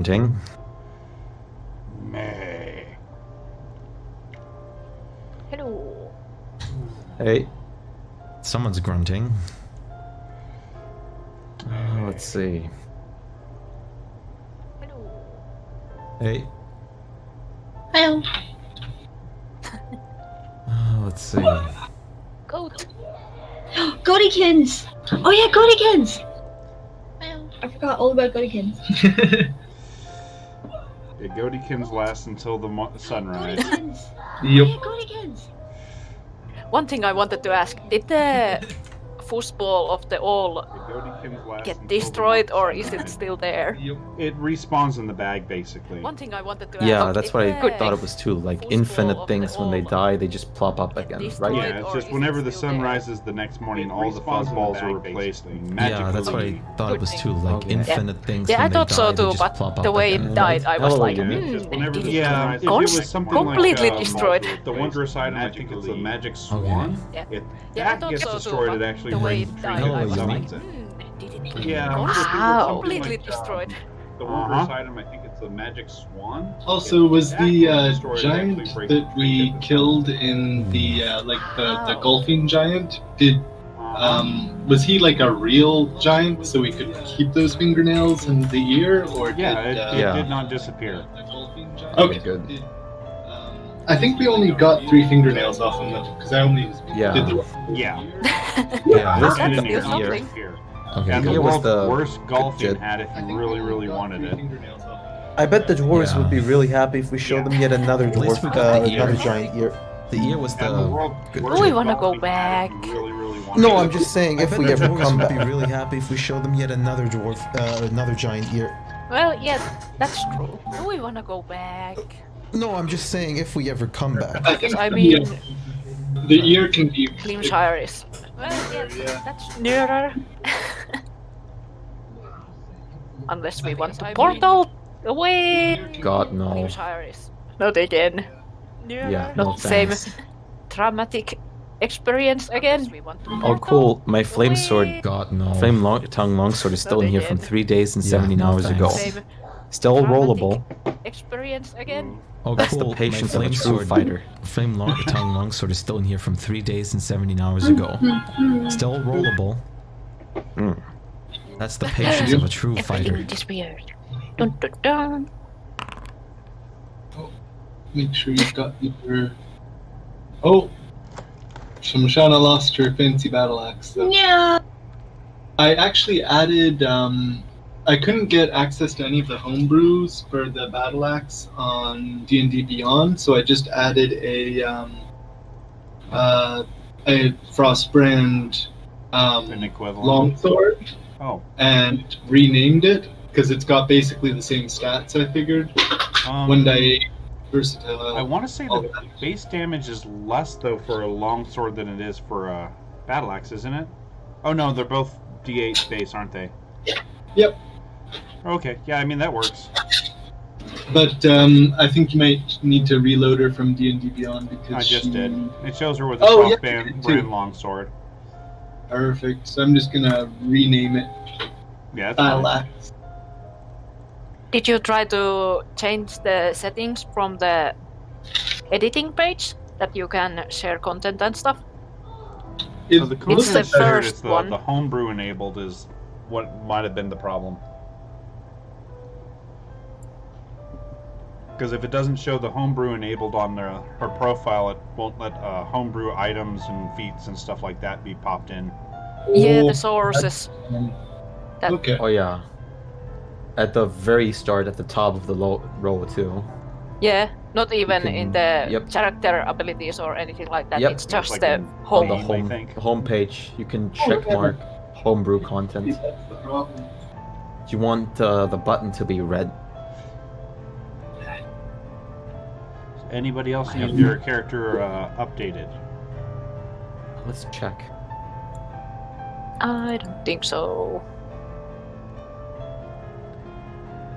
Grunting. May. Hello. Hey. Someone's grunting. Let's see. Hello. Hey. Hello. Let's see. Goat. Godykins! Oh yeah, Godykins! I forgot all about Godykins. Yeah, Godykins last until the sunrise. Godykins! Yep. Oh yeah, Godykins! One thing I wanted to ask, did the foosball of the all The Godykins last get until destroyed the or is it sunrise. still there? Yep. It respawns in the bag, basically. One thing I wanted to ask. Yeah, that's what I did thought the it was too. Like, foosball infinite of the things when they all die, they just plop up get again, destroyed? right? Yeah, it's or just is it whenever the still sun there? rises the next morning, It all the respawns in the fuzzballs bag, are replaced basically. magically. Yeah, that's what I thought it was too. Like, Okay. infinite things Yeah, I when they thought die, so they too, just but plop up the way again. it died, I was Hello, like, Yumi. It's just whenever did the it yeah, if it con- was something completely like destroyed? the wondrous item, I think it's the magic swan. Yeah. If Yeah, I that thought gets so too, destroyed, but it actually the way brings it the died, tree Hello, I and was Yumi. like, summons it. did it Yeah, con- I think it was Wow. something Completely like, destroyed. The wondrous item, I think it's the magic swan. Also, If was that the gets destroyed, it giant actually breaks that the tree we and killed in the the Wow. golfing giant? Did was he like a real giant, so we could keep those fingernails and the ear, or Yeah, did, it Yeah. did not disappear. the golfing giant? Okay, good. Did, I think we only got 3 fingernails off him though, because I only Yeah. did the Yeah. Yeah, Well, this that's is still the something. ear. Here. Okay, And the here was world's the worst golfing legit- hat if I you think really, we really got wanted 3 it. fingernails off him. I bet the dwarves would be Yeah. really happy if we showed them yet another At least dwarf, we got the another ear. giant ear. The ear was And the the. world's good worst Oh, we joke. wanna go golfing hat if back. you really, really wanted No, it. I'm just saying I if bet we the ever dwarves come would be back. really happy if we showed them yet another dwarf, another giant ear. Well, yeah, that's true. Do we wanna go back? No, I'm just saying if we ever come back. I think I mean, the ear can be. Glimshire is. Well, yeah, that's nearer. Unless we want the portal away. God, no. Glimshire is. Not again. Nearer. Yeah, Not no the same thanks. traumatic experience again. We want the Oh, portal cool. My flame sword, away. God, no. Flame tongue longsword is still in here from again. 3 days and Yeah, 17 no hours thanks. ago. Same Still traumatic rollable. experience again. Oh, That's cool. the patience of a My true sword, fighter. Flame tongue longsword is still in here from 3 days and 17 hours ago. Still rollable. Mm. That's the patience of a true fighter. Everything is weird. Dun dun dun. Make sure you've got your. Oh! Shamshana lost her fancy battle axe. Though. Yeah. I actually added. I couldn't get access to any of the homebrews for the battle axe on D&D Beyond, so I just added a Frostbrand An equivalent. longsword Oh. and renamed it because it's got basically the same stats. I figured one day versatile. I want to say all the that. base damage is less though for a longsword than it is for a battle axe, isn't it? Oh no, they're both D8 base, aren't they? Yep. Okay, yeah, I mean that works. But I think you might need to reload her from D&D Beyond because I just she... did. It shows her with a Oh, yeah, crossband too. brand longsword. Perfect. So I'm just gonna rename it Yeah, that's Battle fine. Axe. Did you try to change the settings from the editing page that you can share content and stuff? It So the looks the like content shared first is one. the homebrew enabled is what might have been the problem. Because if it doesn't show the homebrew enabled on her profile, it won't let homebrew items and feats and stuff like that be popped in. Yeah, Oh, the sources. That- Okay. Oh yeah. At the very start, at the top of the row too. Yeah, not even can- in the yep. character abilities or anything like that. Yep. It's just like the in- On the home. I think. home page, you can check mark homebrew content. That's the problem. You want the button to be red. Anybody else have their character updated? Let's check. I don't think so.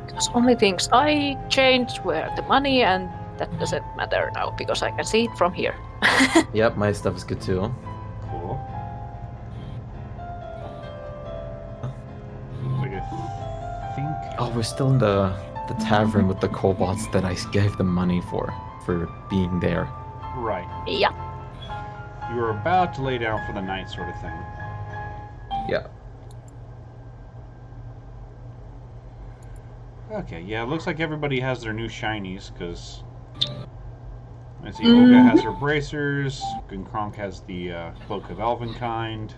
Because only things I changed were the money, and that doesn't matter now because I can see it from here. Yep, my stuff is good too. Cool. Like I think. Oh, we're still in the the tavern with the kobolds that I gave them money for being there. Right. Yeah. You were about to lay down for the night, sort of thing. Yeah. Okay, yeah, it looks like everybody has their new shinies, because... I see Olga has her bracers, and Kronk has the Cloak of Elvenkind.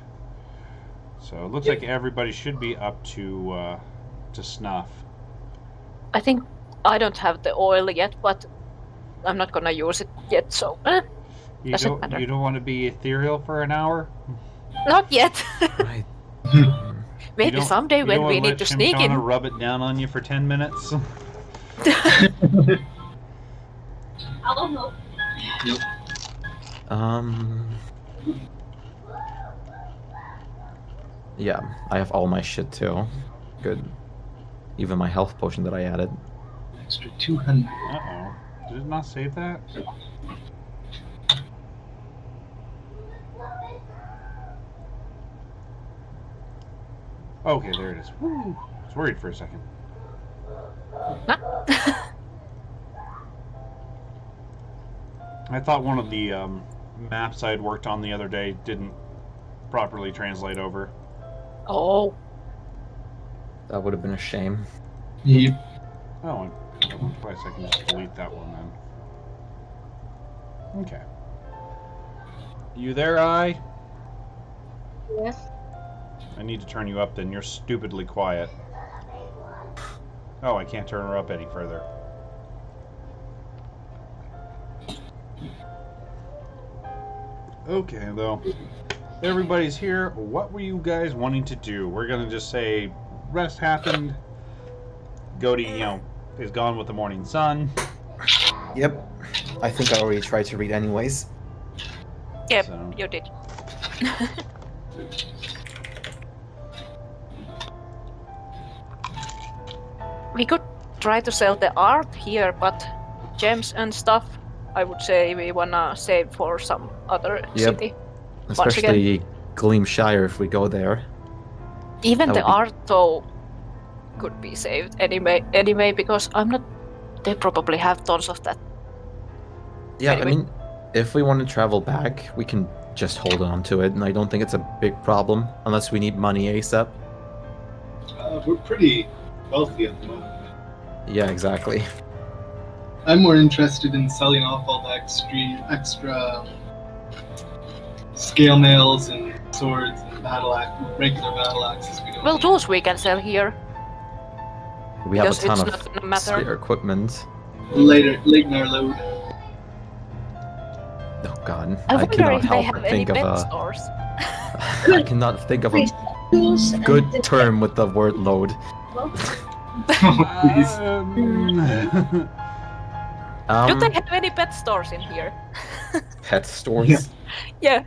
So it looks like everybody should be up to snuff. I think I don't have the oil yet, but I'm not gonna use it yet, so doesn't matter. You don't want to be ethereal for an hour? Not yet. Right. Maybe someday when we need to sneak in. Rub it down on you for 10 minutes? I'll help. Yeah, I have all my shit too. Good. Even my health potion that I added. Extra 200. Uh-oh. Did it not save that? Okay, there it is. Woo! I was worried for a second. I thought one of the maps I'd worked on the other day didn't properly translate over. Oh. That would have been a shame. Yep. Oh, twice I can just delete that one then. Okay. You there, I? Yes. I need to turn you up then. You're stupidly quiet. Oh, I can't turn her up any further. Okay, though. Everybody's here. What were you guys wanting to do? We're gonna just say rest happened. Goaty, is gone with the morning sun. Yep. I think I already tried to read anyways. Yep, So. you did. We could try to sell the art here, but gems and stuff, I would say we wanna save for some other city. Especially Gleamshire if we go there. Even That the would be- art, though, could be saved anyway, because I'm not. They probably have tons of that. Yeah, Anyway. I mean, if we want to travel back, we can just hold on to it, and I don't think it's a big problem, unless we need money ASAP. We're pretty wealthy at the moment. Yeah, exactly. I'm more interested in selling off all the extra scale mails and swords and regular battle axes we don't Well, need. those we can sell here. We have a Because ton it's of not gonna matter. spare equipment. Late in our load. Oh god, I wonder cannot if they help have but any think of pet a. stores. I cannot think of a Tools and good the- term with the word load. Please. Do they have any pet stores in here? Pet stores? Yeah.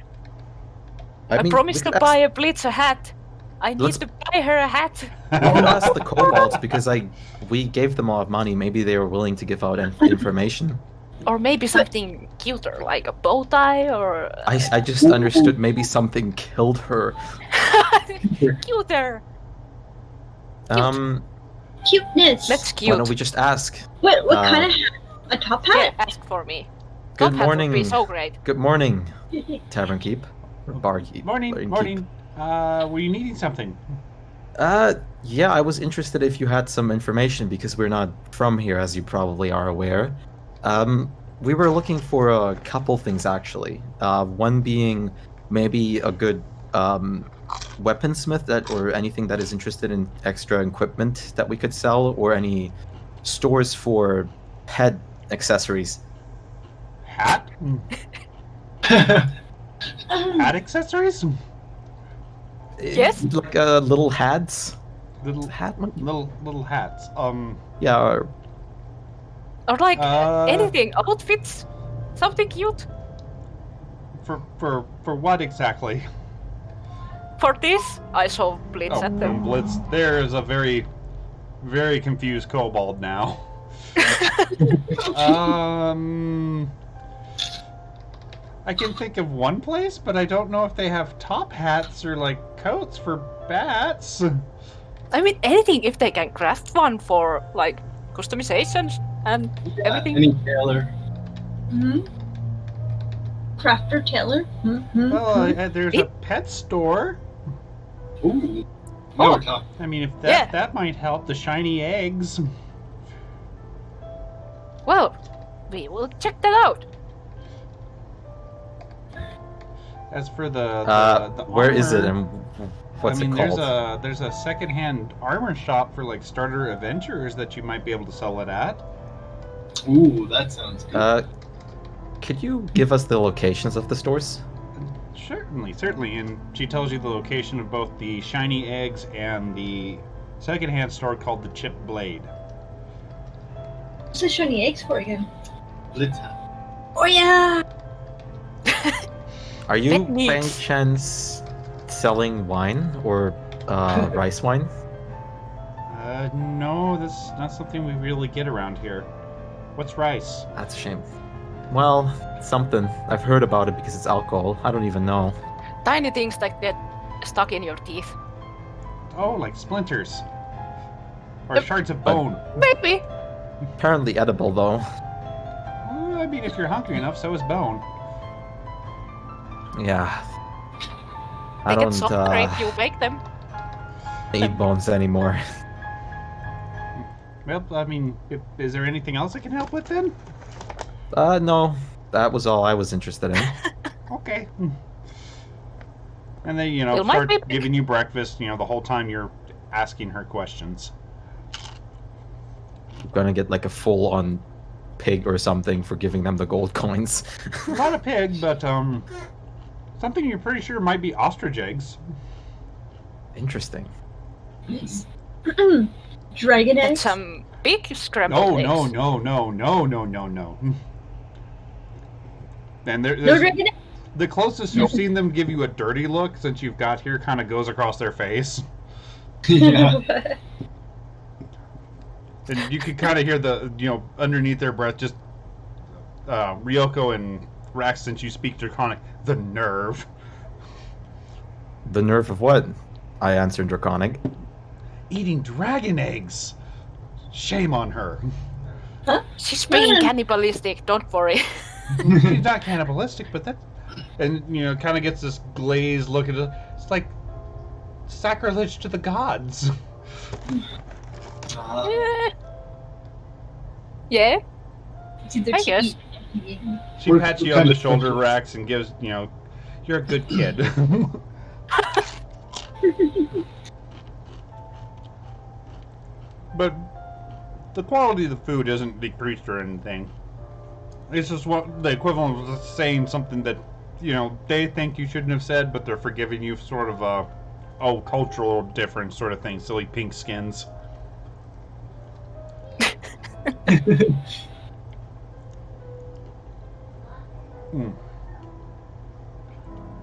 Yeah, I mean, promised we to could buy a Blitz a hat. I need Let's- to buy her a hat. We can ask the kobolds because we gave them all money. Maybe they were willing to give out information. Or maybe something cuter, like a bow tie or... I just understood maybe something killed her. Cuter! Cuteness. That's Why cute. don't we just ask? What uh, kind of hat? A top Yeah, hat? ask for me. Good Top hat would be morning. so great. Good morning, Tavern Keep. Or Bar Keep. Morning, Bar morning. Keep. Were you needing something? Yeah, I was interested if you had some information because we're not from here, as you probably are aware. We were looking for a couple things actually. One being maybe a good weaponsmith or anything that is interested in extra equipment that we could sell, or any stores for pet accessories. Hat? Hat accessories? Yes? Like little hats. Little Hat? hats. Yeah. Or like Uh, anything, outfits, something cute. For what exactly? For this, I saw Blitz at them. Blitz. There is a very, very confused kobold now. I can think of one place, but I don't know if they have top hats or like coats for bats. I mean, anything if they can craft one for like customizations and everything. Any tailor. Hmm. Crafter Taylor. Mm-hmm. Well, there's a pet store. Ooh. Now we're talking. I mean, if Yeah. that might help, the shiny eggs. Well, we will check that out. As for the where is it armor, and what's I mean, it called? there's a secondhand armor shop for like starter adventurers that you might be able to sell it at. Ooh, that sounds good. Could you give us the locations of the stores? Certainly, and she tells you the location of both the shiny eggs and the secondhand store called the Chip Blade. What's the shiny eggs for again? Let's have. Oh yeah. Are you Big by any needs. chance selling wine or rice wine? No, that's not something we really get around here. What's rice? That's a shame. Well, something. I've heard about it because it's alcohol. I don't even know. Tiny things that get stuck in your teeth. Oh, like splinters. Or Yep. shards of bone. Maybe. Apparently edible though. Well, I mean, if you're hungry enough, so is bone. Yeah. They I get don't softer if you bake them. eat bones anymore. Well, I mean, is there anything else I can help with then? No. That was all I was interested in. Okay. And they, It might start be- giving you breakfast, the whole time you're asking her questions. I'm gonna get like a full-on pig or something for giving them the gold coins. Not a pig, but, something you're pretty sure might be ostrich eggs. Interesting. Nice. Dragon And eggs. some big scrambled No, eggs. no. And No there's dragon eggs. the closest you've seen them give you a dirty look since you've got here kind of goes across their face. Yeah. And you can kind of hear the, underneath their breath, just Ryoko and Rax, since you speak Draconic, the nerve. The nerve of what? I answered Draconic. Eating dragon eggs. Shame on her. She's being cannibalistic, don't worry. She's not cannibalistic, but that, and kind of gets this glazed look at it. It's like sacrilege to the gods. Yeah. Yeah. It's either I to guess. eat or be eaten. She We're pats you kind on the of shoulder, special. Rax, and gives, you're a good kid. But the quality of the food isn't decreased or anything. It's just what the equivalent of saying something that, they think you shouldn't have said, but they're forgiving you, sort of a cultural difference sort of thing. Silly pink skins.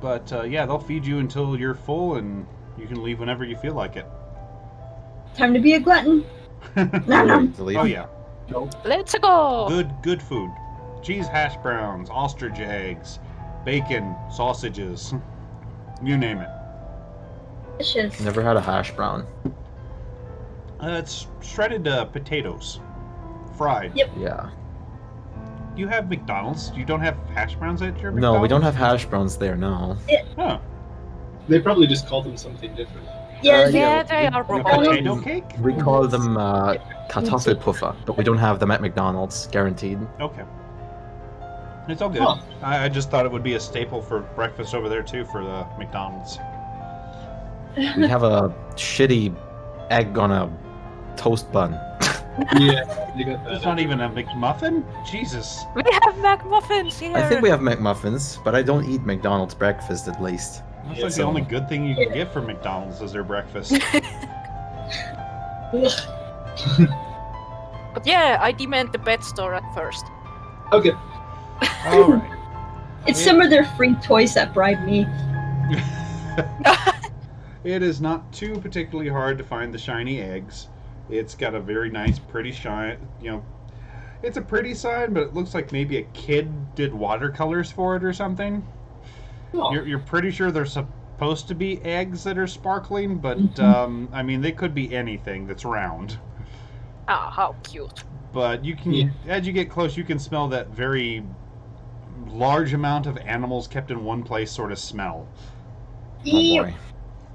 But yeah, they'll feed you until you're full, and you can leave whenever you feel like it. Time to be a glutton. Ready to leave? Oh yeah, Let's go. good food. Cheese hash browns, ostrich eggs, bacon, sausages, you name it. Delicious. Never had a hash brown. It's shredded potatoes, fried. Yep. Yeah. You have McDonald's. You don't have hash browns at your McDonald's? No, we don't have hash browns there, no. Huh. They probably just called them something different. Yeah, Yeah, they are probably. Potato cake? We call them Kartoffelpuffer, but we don't have them at McDonald's, guaranteed. Okay. It's all good. Huh. I just thought it would be a staple for breakfast over there too for the McDonald's. We have a shitty egg on a toast bun. Yeah, they got It's that. not even a McMuffin? Jesus. We have McMuffins here. I think we have McMuffins, but I don't eat McDonald's breakfast at least. That's Yeah, like the so- only good thing you can get from McDonald's is their breakfast. But yeah, I demand the pet store at first. Okay. Alright. It's some of their free toys that bribe me. It is not too particularly hard to find the shiny eggs. It's got a very nice, pretty shine. It's a pretty sign, but it looks like maybe a kid did watercolors for it or something. Oh, You're pretty sure they're supposed to be eggs that are sparkling, but I mean, they could be anything that's round. Ah, how cute. But you can, Yeah. as you get close, you can smell that very large amount of animals kept in one place sort of smell. Oh Ew. boy.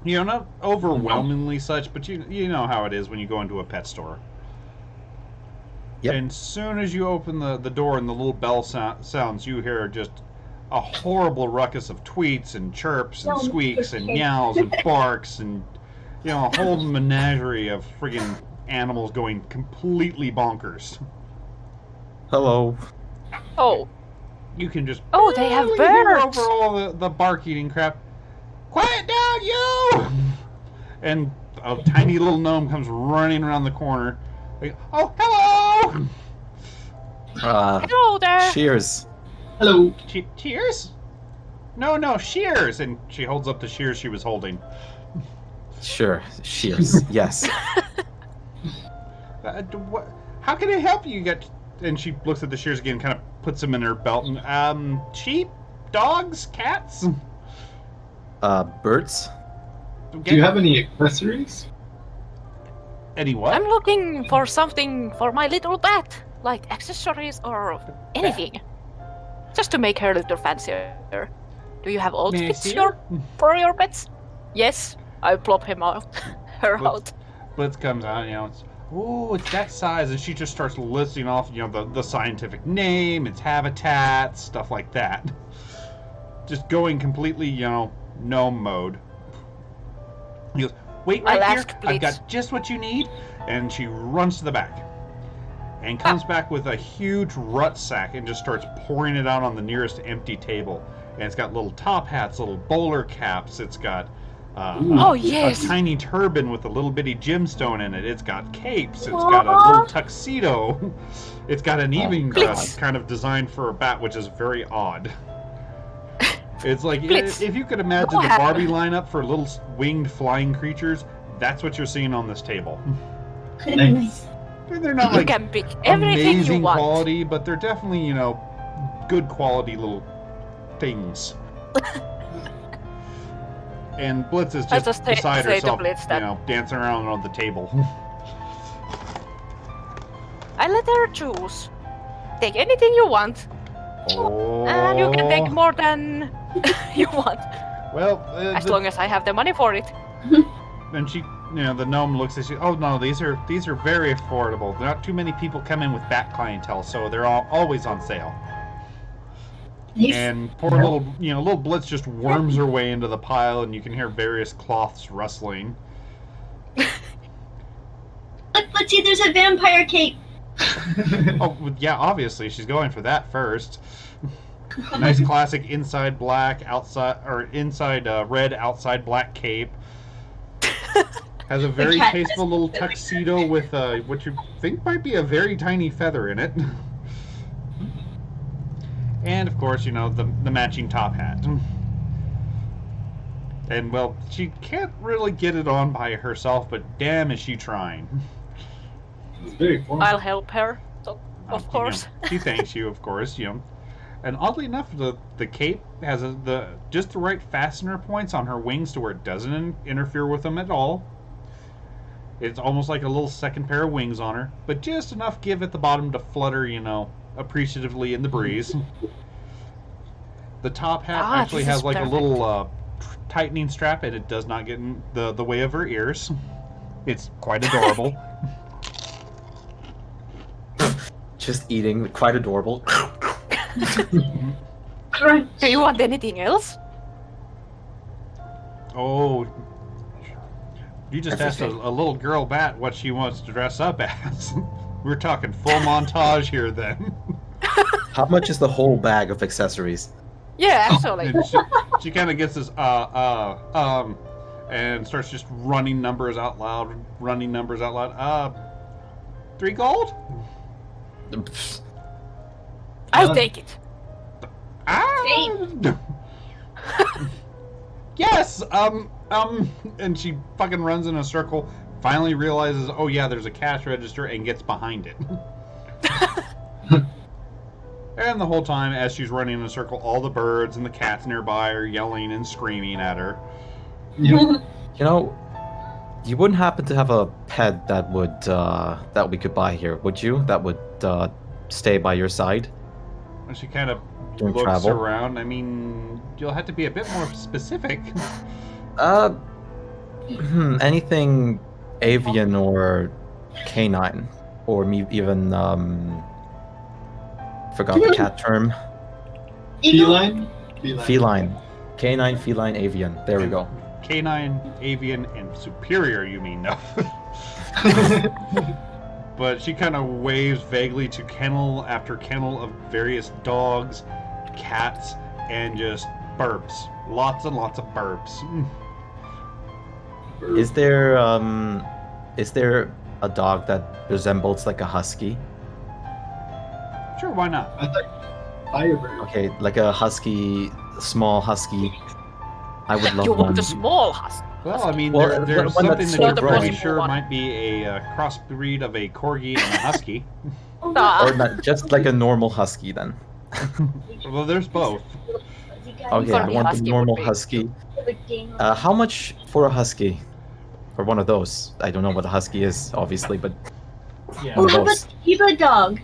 You know, not overwhelmingly such, but you know how it is when you go into a pet store. Yep. And soon as you open the door and the little bell sounds, you hear just a horrible ruckus of tweets and chirps and squeaks and meows and barks and, you know, a whole menagerie of friggin' animals going completely bonkers. Hello. Oh, You can just oh, they have barely hear birds. over all the bark eating crap. Quiet down, you! And a tiny little gnome comes running around the corner. Like, oh, hello! Hello there. Cheers. Hello. Cheers? No, shears! And she holds up the shears she was holding. Sure. Cheers. Yes. How can I help you? And she looks at the shears again, kind of puts them in her belt. And, sheep? Dogs? Cats? Birds? Do you have any accessories? Any what? I'm looking for something for my little bat, like accessories or anything, just to make her a little fancier. Do you have May I outfits see her? for your pets? Yes, I plop him out, her out. Blitz comes out, you know, it's that size, and she just starts listing off, you know, the scientific name, its habitat, stuff like that. Just going completely, you know, gnome mode. He goes, wait right I'll here, ask I've Blitz. got just what you need, and she runs to the back. And comes back with a huge rut sack and just starts pouring it out on the nearest empty table. And it's got little top hats, little bowler caps, it's got Oh, yes. a tiny turban with a little bitty gemstone in it. It's got capes. It's got a little tuxedo. It's got an evening dress kind of designed for a bat, which is very odd. It's like Blitz. if you could imagine What the happened? Barbie lineup for little winged flying creatures, that's what you're seeing on this table. Nice. They're not You like can pick everything amazing you want. quality, but they're definitely, you know, good quality little things. And Blitz is I just just beside say to herself, Blitz you that- know, dancing around on the table. I let her choose. Take anything you want, and you can take more than you want, Well, as long as I have the money for it. and she, you know, the gnome looks at you. Oh no, these are very affordable. Not too many people come in with bat clientele, so they're always on sale. Nice. And poor little Blitz just worms her way into the pile, and you can hear various cloths rustling. Look, let's see, there's a vampire cape. Oh well, yeah, obviously she's going for that first. Nice classic inside black, inside red, outside black cape. Has a very cat tasteful little tuxedo with what you think might be a very tiny feather in it. And of course, you know, the matching top hat. And well, she can't really get it on by herself, but damn is she trying. It's very formal. I'll help her, of You course. know, she thanks you, of course, you know. And oddly enough, the cape has just the right fastener points on her wings to where it doesn't interfere with them at all. It's almost like a little second pair of wings on her, but just enough give at the bottom to flutter, you know, appreciatively in the breeze. The top hat Ah, actually this has is like perfect. a little tightening strap, and it does not get in the way of her ears. It's quite adorable. Just eating. Quite adorable. Crunch. Do you want anything else? Oh, you just asked a Everything. little girl bat what she wants to dress up as. We're talking full montage here then. How much is the whole bag of accessories? Yeah, actually. And she kind of gets this, and starts just running numbers out loud. 3 gold? I'll take it. Ah! Yes, and she fucking runs in a circle, finally realizes, oh yeah, there's a cash register, and gets behind it. And the whole time, as she's running in a circle, all the birds and the cats nearby are yelling and screaming at her. Yep. You know, You wouldn't happen to have a pet that would that we could buy here, would you? That would stay by your side? And she kind of During looks travel? around. I mean, you'll have to be a bit more specific. Anything avian or canine, or even forgot the cat term. Feline? Feline, canine, feline, avian. There we go. Canine, avian, and superior, you mean, no. But she kind of waves vaguely to kennel after kennel of various dogs, cats, and just burps. Lots and lots of burps. Is there a dog that resembles like a husky? Sure, why not? I thought Firebird. Okay, like a husky, small husky. I would love You one. want a small husky? Well, I mean, Well, there's one something that's that you're sort of pretty possible sure one. might be a crossbreed of a corgi and a husky. Or not, just like a normal husky then. Well, there's both. Okay, I Corgi want husky the normal would be- husky. How much for a husky? Or one of those? I don't know what a husky is, obviously, but Yeah. Oh, how those. about Shiba dog?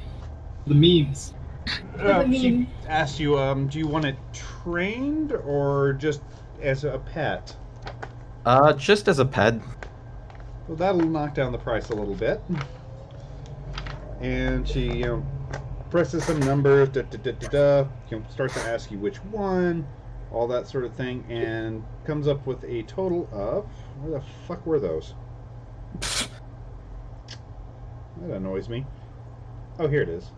The memes. She asked you, do you want it trained or just as a pet? Just as a pet. Well, that'll knock down the price a little bit. And she, presses some numbers, starts to ask you which one, all that sort of thing, and comes up with a total of, where the fuck were those? That annoys me. Oh, here it is.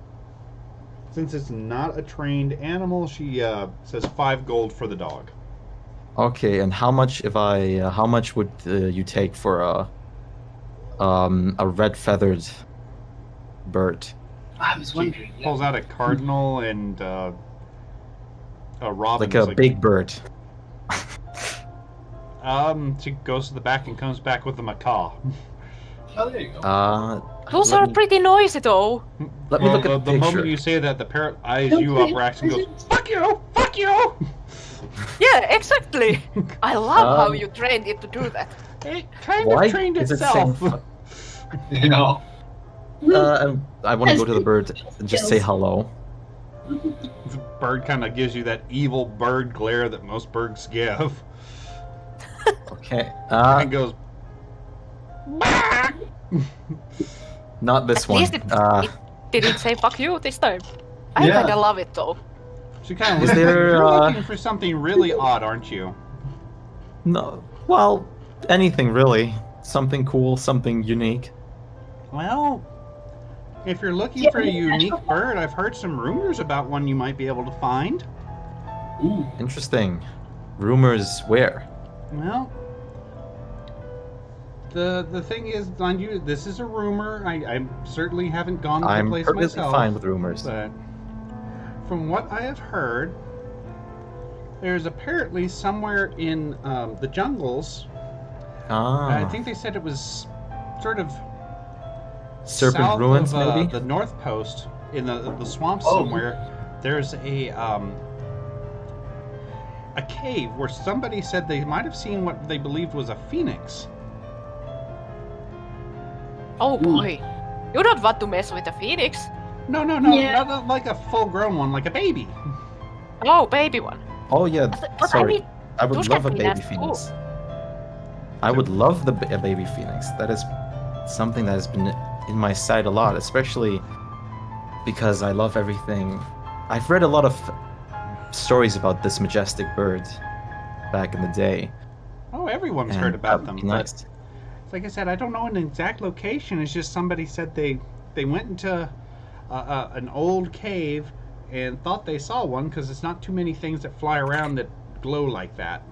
Since it's not a trained animal, she says 5 gold for the dog. Okay, and how much how much would you take for a red feathered bird? I was wondering. She pulls out a cardinal and a robin. Like a big bird. She goes to the back and comes back with a macaw. Oh, there you go. Those let are me- pretty noisy though. Let me look at the the picture. moment you say that, the parrot eyes you up, Rax, and goes, "Fuck you! Fuck you!" Yeah, exactly. I love how Um, you trained it to do that. It kind Why of trained is it saying itself. You know. I want to go to the bird and just say hello. The bird kind of gives you that evil bird glare that most birds give, Okay. and goes, "Bah!" Not this At one. least it didn't say fuck you this time. I Yeah. kinda love it though. She kind of Is looks. there, You're looking for something really odd, aren't you? No. Well, anything really. Something cool, something unique. Well, if you're looking Yeah, for a yeah. unique bird, I've heard some rumors about one you might be able to find. Ooh. Interesting. Rumors where? Well, the thing is, mind you, this is a rumor. I certainly haven't gone to the I'm place perfectly myself. fine with rumors. But from what I have heard, there's apparently somewhere in the jungles. I think they said it was sort of Serpent south Ruins, of, maybe? the North Coast in the swamps Oh. somewhere. There's a cave where somebody said they might have seen what they believed was a phoenix. Oh boy. You don't want to mess with a phoenix. No, Yeah. not like a full-grown one, like a baby. Oh, baby one. Oh yeah, But I sorry. mean, I would those love a can be baby nasty phoenix. I would love a baby phoenix. That is something that has been in my sight a lot, especially because I love everything. I've read a lot of stories about this majestic bird back in the day. Oh, everyone's and heard that about would them. be but nice. like I said, I don't know an exact location. It's just somebody said they went into an old cave and thought they saw one because it's not too many things that fly around that glow like that.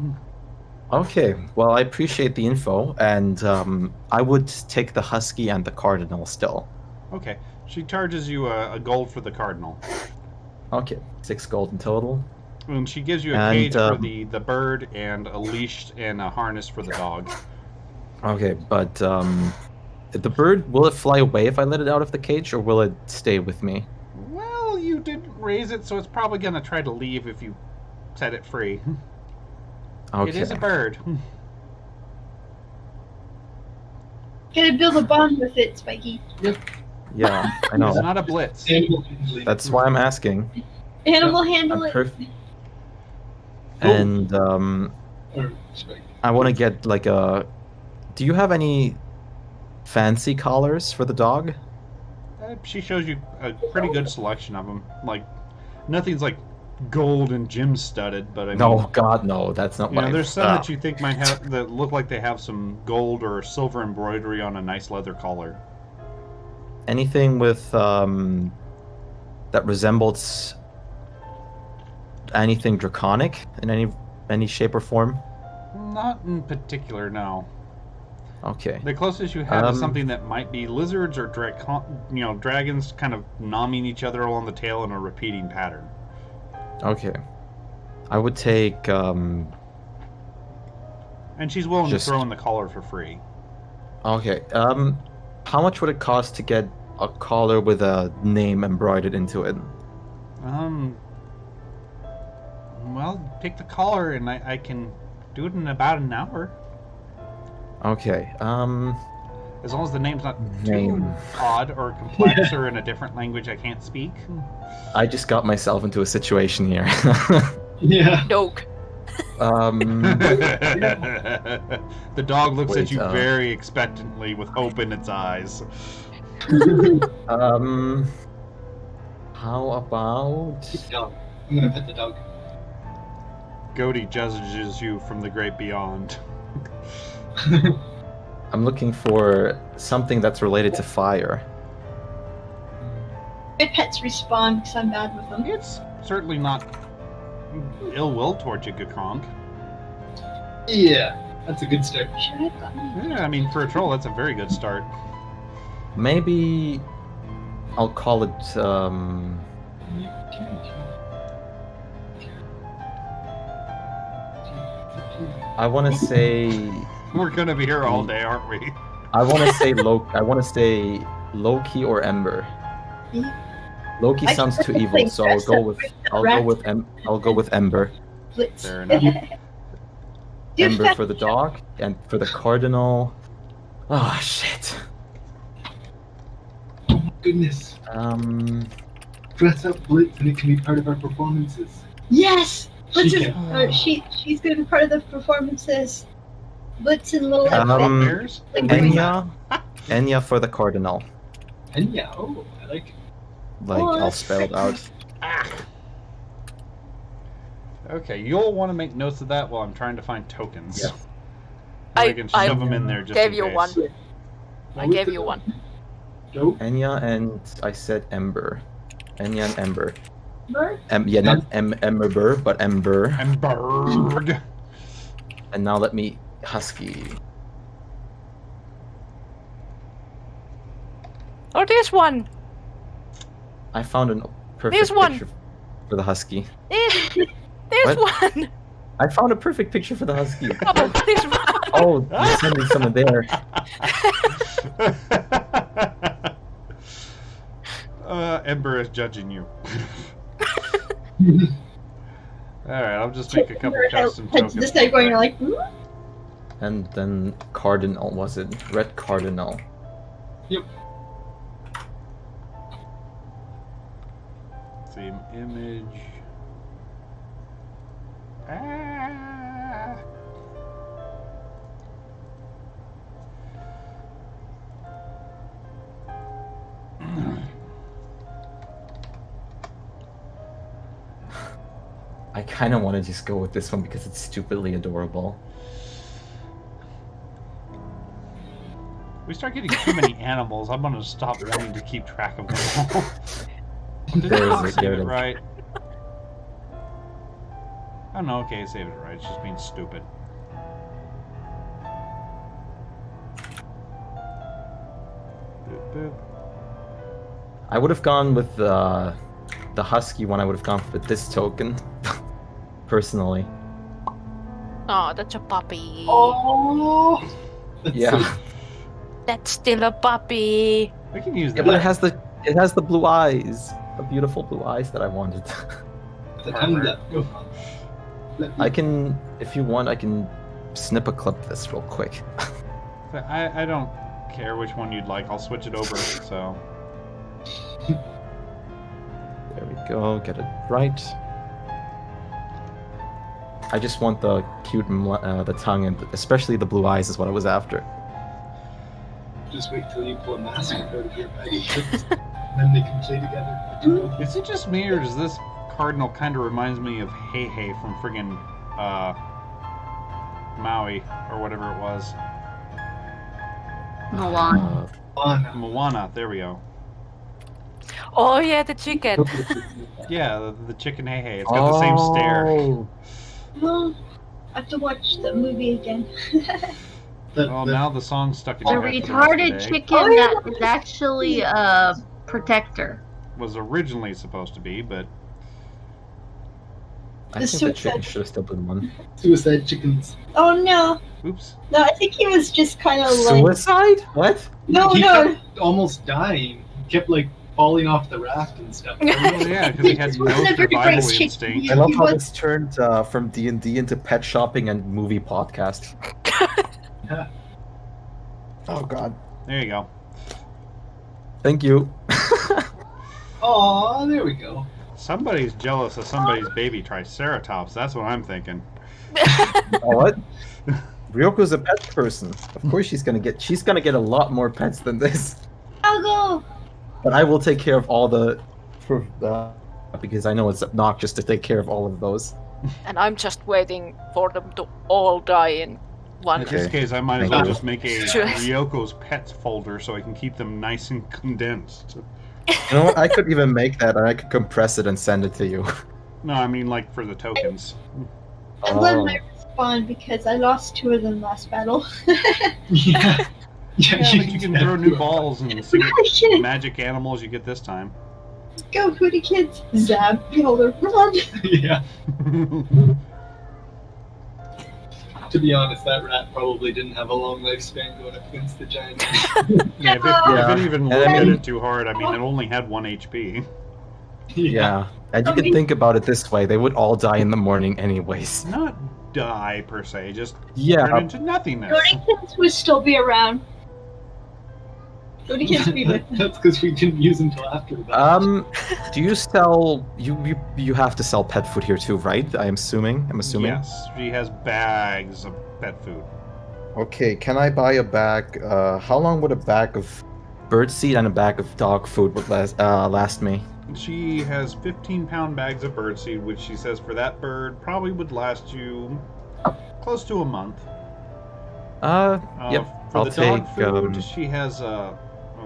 Okay, well, I appreciate the info, and I would take the husky and the cardinal still. Okay, she charges you a gold for the cardinal, Okay, 6 gold in total. and she gives you a And, cage for the bird and a leash and a harness for the dog. Okay, but the bird, will it fly away if I let it out of the cage, or will it stay with me? Well, you did raise it, so it's probably gonna try to leave if you set it free. Okay. It is a bird. Gotta build a bond with it, Spiky. Yeah, I It's know. not a blitz. Animal handling. That's why I'm asking. Animal handle I'm it. perf- And Or, sorry. I want to get like a. Do you have any fancy collars for the dog? She shows you a pretty good selection of them. Like, nothing's like gold and gem studded, but I mean, No, God, no. That's not you what know, I. there's some that you think might have that look like they have some gold or silver embroidery on a nice leather collar. Anything with that resembles anything draconic in any shape or form? Not in particular, no. Okay. The closest you have is Um, something that might be lizards or dragons kind of nomming each other along the tail in a repeating pattern. Okay. I would take And she's willing Just- to throw in the collar for free. Okay. How much would it cost to get a collar with a name embroidered into it? Well, pick the collar and I can do it in about an hour. Okay. As long as the name's not Name. too odd or complex or in a different language I can't speak. I just got myself into a situation here. Yeah. Dog. The dog looks at Wait, you very expectantly with hope in its eyes. How about? Dog. I'm gonna pet the dog. Goaty judges you from the great beyond. I'm looking for something that's related to fire. My pets respawn because I'm bad with them. It's certainly not ill will towards you, Gakronk. Yeah, that's a good start. Should I have gotten Yeah, I mean, for a troll, that's a very good start. Maybe I'll call it. I want to say. We're gonna be here all day, aren't we? I want to say I want to say Loki or Ember. Loki I sounds can too play evil, so I'll dress go up with with the I'll rat. go with I'll go with Ember. Blitz? Fair enough. Dude, Ember for the dog and for the cardinal. Oh shit. Oh my goodness. Dress up Blitz and it can be part of our performances. Yes! Blitz She is, can. she's gonna be part of the performances. Blitz and Little Bears? like Enya for the cardinal. And yeah, oh, I like it. Like Oh, I'll that's spell it out. Ah. Okay, you'll want to make notes of that while I'm trying to find tokens. Yeah. I can I shove them in there just gave in you case. one. I What was gave the you dog? one. Dope. Enya and I said Ember. Enya and Ember. Bird? Yeah, not Ember, but Ember. And bird. And now let me Husky. Or this one. I found a perfect This one. picture for the Husky. This one. I found a perfect picture for the Husky. How about this one? Oh, you're sending someone there. Ember is judging you. Alright, I'll just make a couple custom Heads tokens. this side going, you're like, And then Cardinal, was it? Red Cardinal. Same image. Ah. I kind of want to just go with this one because it's stupidly adorable. We start getting too many animals. I'm gonna stop wanting to keep track of them all. Did There I it is, save there it it is. right? Oh no, okay, I saved it right. It's just being stupid. Boop, boop. I would have gone with the Husky one. I would have gone with this token, personally. Oh, that's a puppy. oh. That's Yeah. so- That's still a puppy. We can use Yeah, that. but it has the blue eyes, the beautiful blue eyes that I wanted. the time that. Let me- I can, if you want, I can snip a clip this real quick. But I don't care which one you'd like. I'll switch it over. So There we go. Get it right. I just want the cute, the tongue, and especially the blue eyes is what I was after. Just wait till you pull a mask out of your bag of chips, and then they can play together. is it just me, or does this cardinal kind of reminds me of Hey Hey from friggin' Maui or whatever it was? Moana. Moana. There we go. Oh yeah, the chicken. Yeah, the chicken Hey Hey. It's got the same stare. Oh. Well, I have to watch the movie again. Well, now the song's stuck in The your head for the rest of the retarded day. chicken Oh, yeah. that is actually a protector. Was originally supposed to be, but I The think the chicken suicide- should have still been one. Suicide chickens. Oh no, oops. no! I think he was just kind of like Suicide? What? no, He no. kept almost dying. He kept like falling off the raft and stuff. Oh, yeah, because he had He no wasn't a very survival brave chicken. instinct. I love He how was- this turned from D&D into pet shopping and movie podcast. Oh god. There you go. Thank you. Aw, there we go. Somebody's jealous of somebody's baby triceratops. That's what I'm thinking. What? Ryoko's a pet person. Of course she's gonna get a lot more pets than this. I'll go. But I will take care of all because I know it's obnoxious to take care of all of those. And I'm just waiting for them to all die in one. In this Okay. case, I might as Thank well you. just make a Sure. Ryoko's pets folder so I can keep them nice and condensed. You know what? I could even make that, and I could compress it and send it to you. No, I mean like for the tokens. I'm glad I respawned because I lost 2 of them last battle. Yeah. Yeah, but you can throw new balls and see what Shit. magic animals you get this time. Go, Hootie Kids! Zap, beholder, run! Yeah. To be honest, that rat probably didn't have a long lifespan going up against the giant. Yeah, if Yeah. it even And I looked at mean- it too hard, I mean, it only had 1 HP. Yeah. And you can think about it this way: they would all die in the morning, anyways. Not die per se, just turn Yeah. into nothingness. Hootie Kids would still be around. Hootie Kids would be with them. That's because we didn't use until after that. Do you sell? You have to sell pet food here too, right? I'm assuming. Yes, she has bags of pet food. Okay. Can I buy a bag? How long would a bag of bird seed and a bag of dog food would last me? She has 15-pound bags of birdseed, which she says for that bird probably would last you close to a month. Yep. For I'll the dog take, food, she has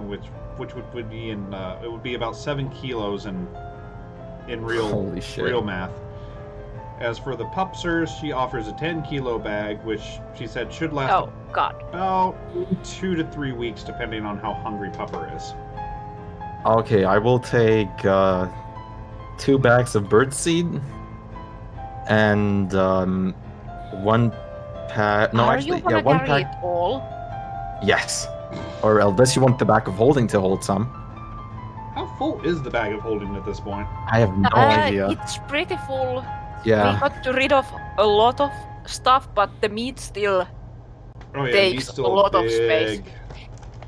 which would be in it would be about 7 kilos in Holy shit. real math. As for the pupsers, she offers a 10-kilo bag, which she said should last Oh god. about 2 to 3 weeks, depending on how hungry Pupper is. Okay, I will take 2 bags of bird seed and 1 pack. No, Are actually, you gonna yeah, 1 carry pack. it all? Yes. Or unless you want the bag of holding to hold some. How full is the bag of holding at this point? I have no idea. It's pretty full. We Yeah. got rid of a lot of stuff, but the meat still Oh yeah, Takes he's a still lot of space. big.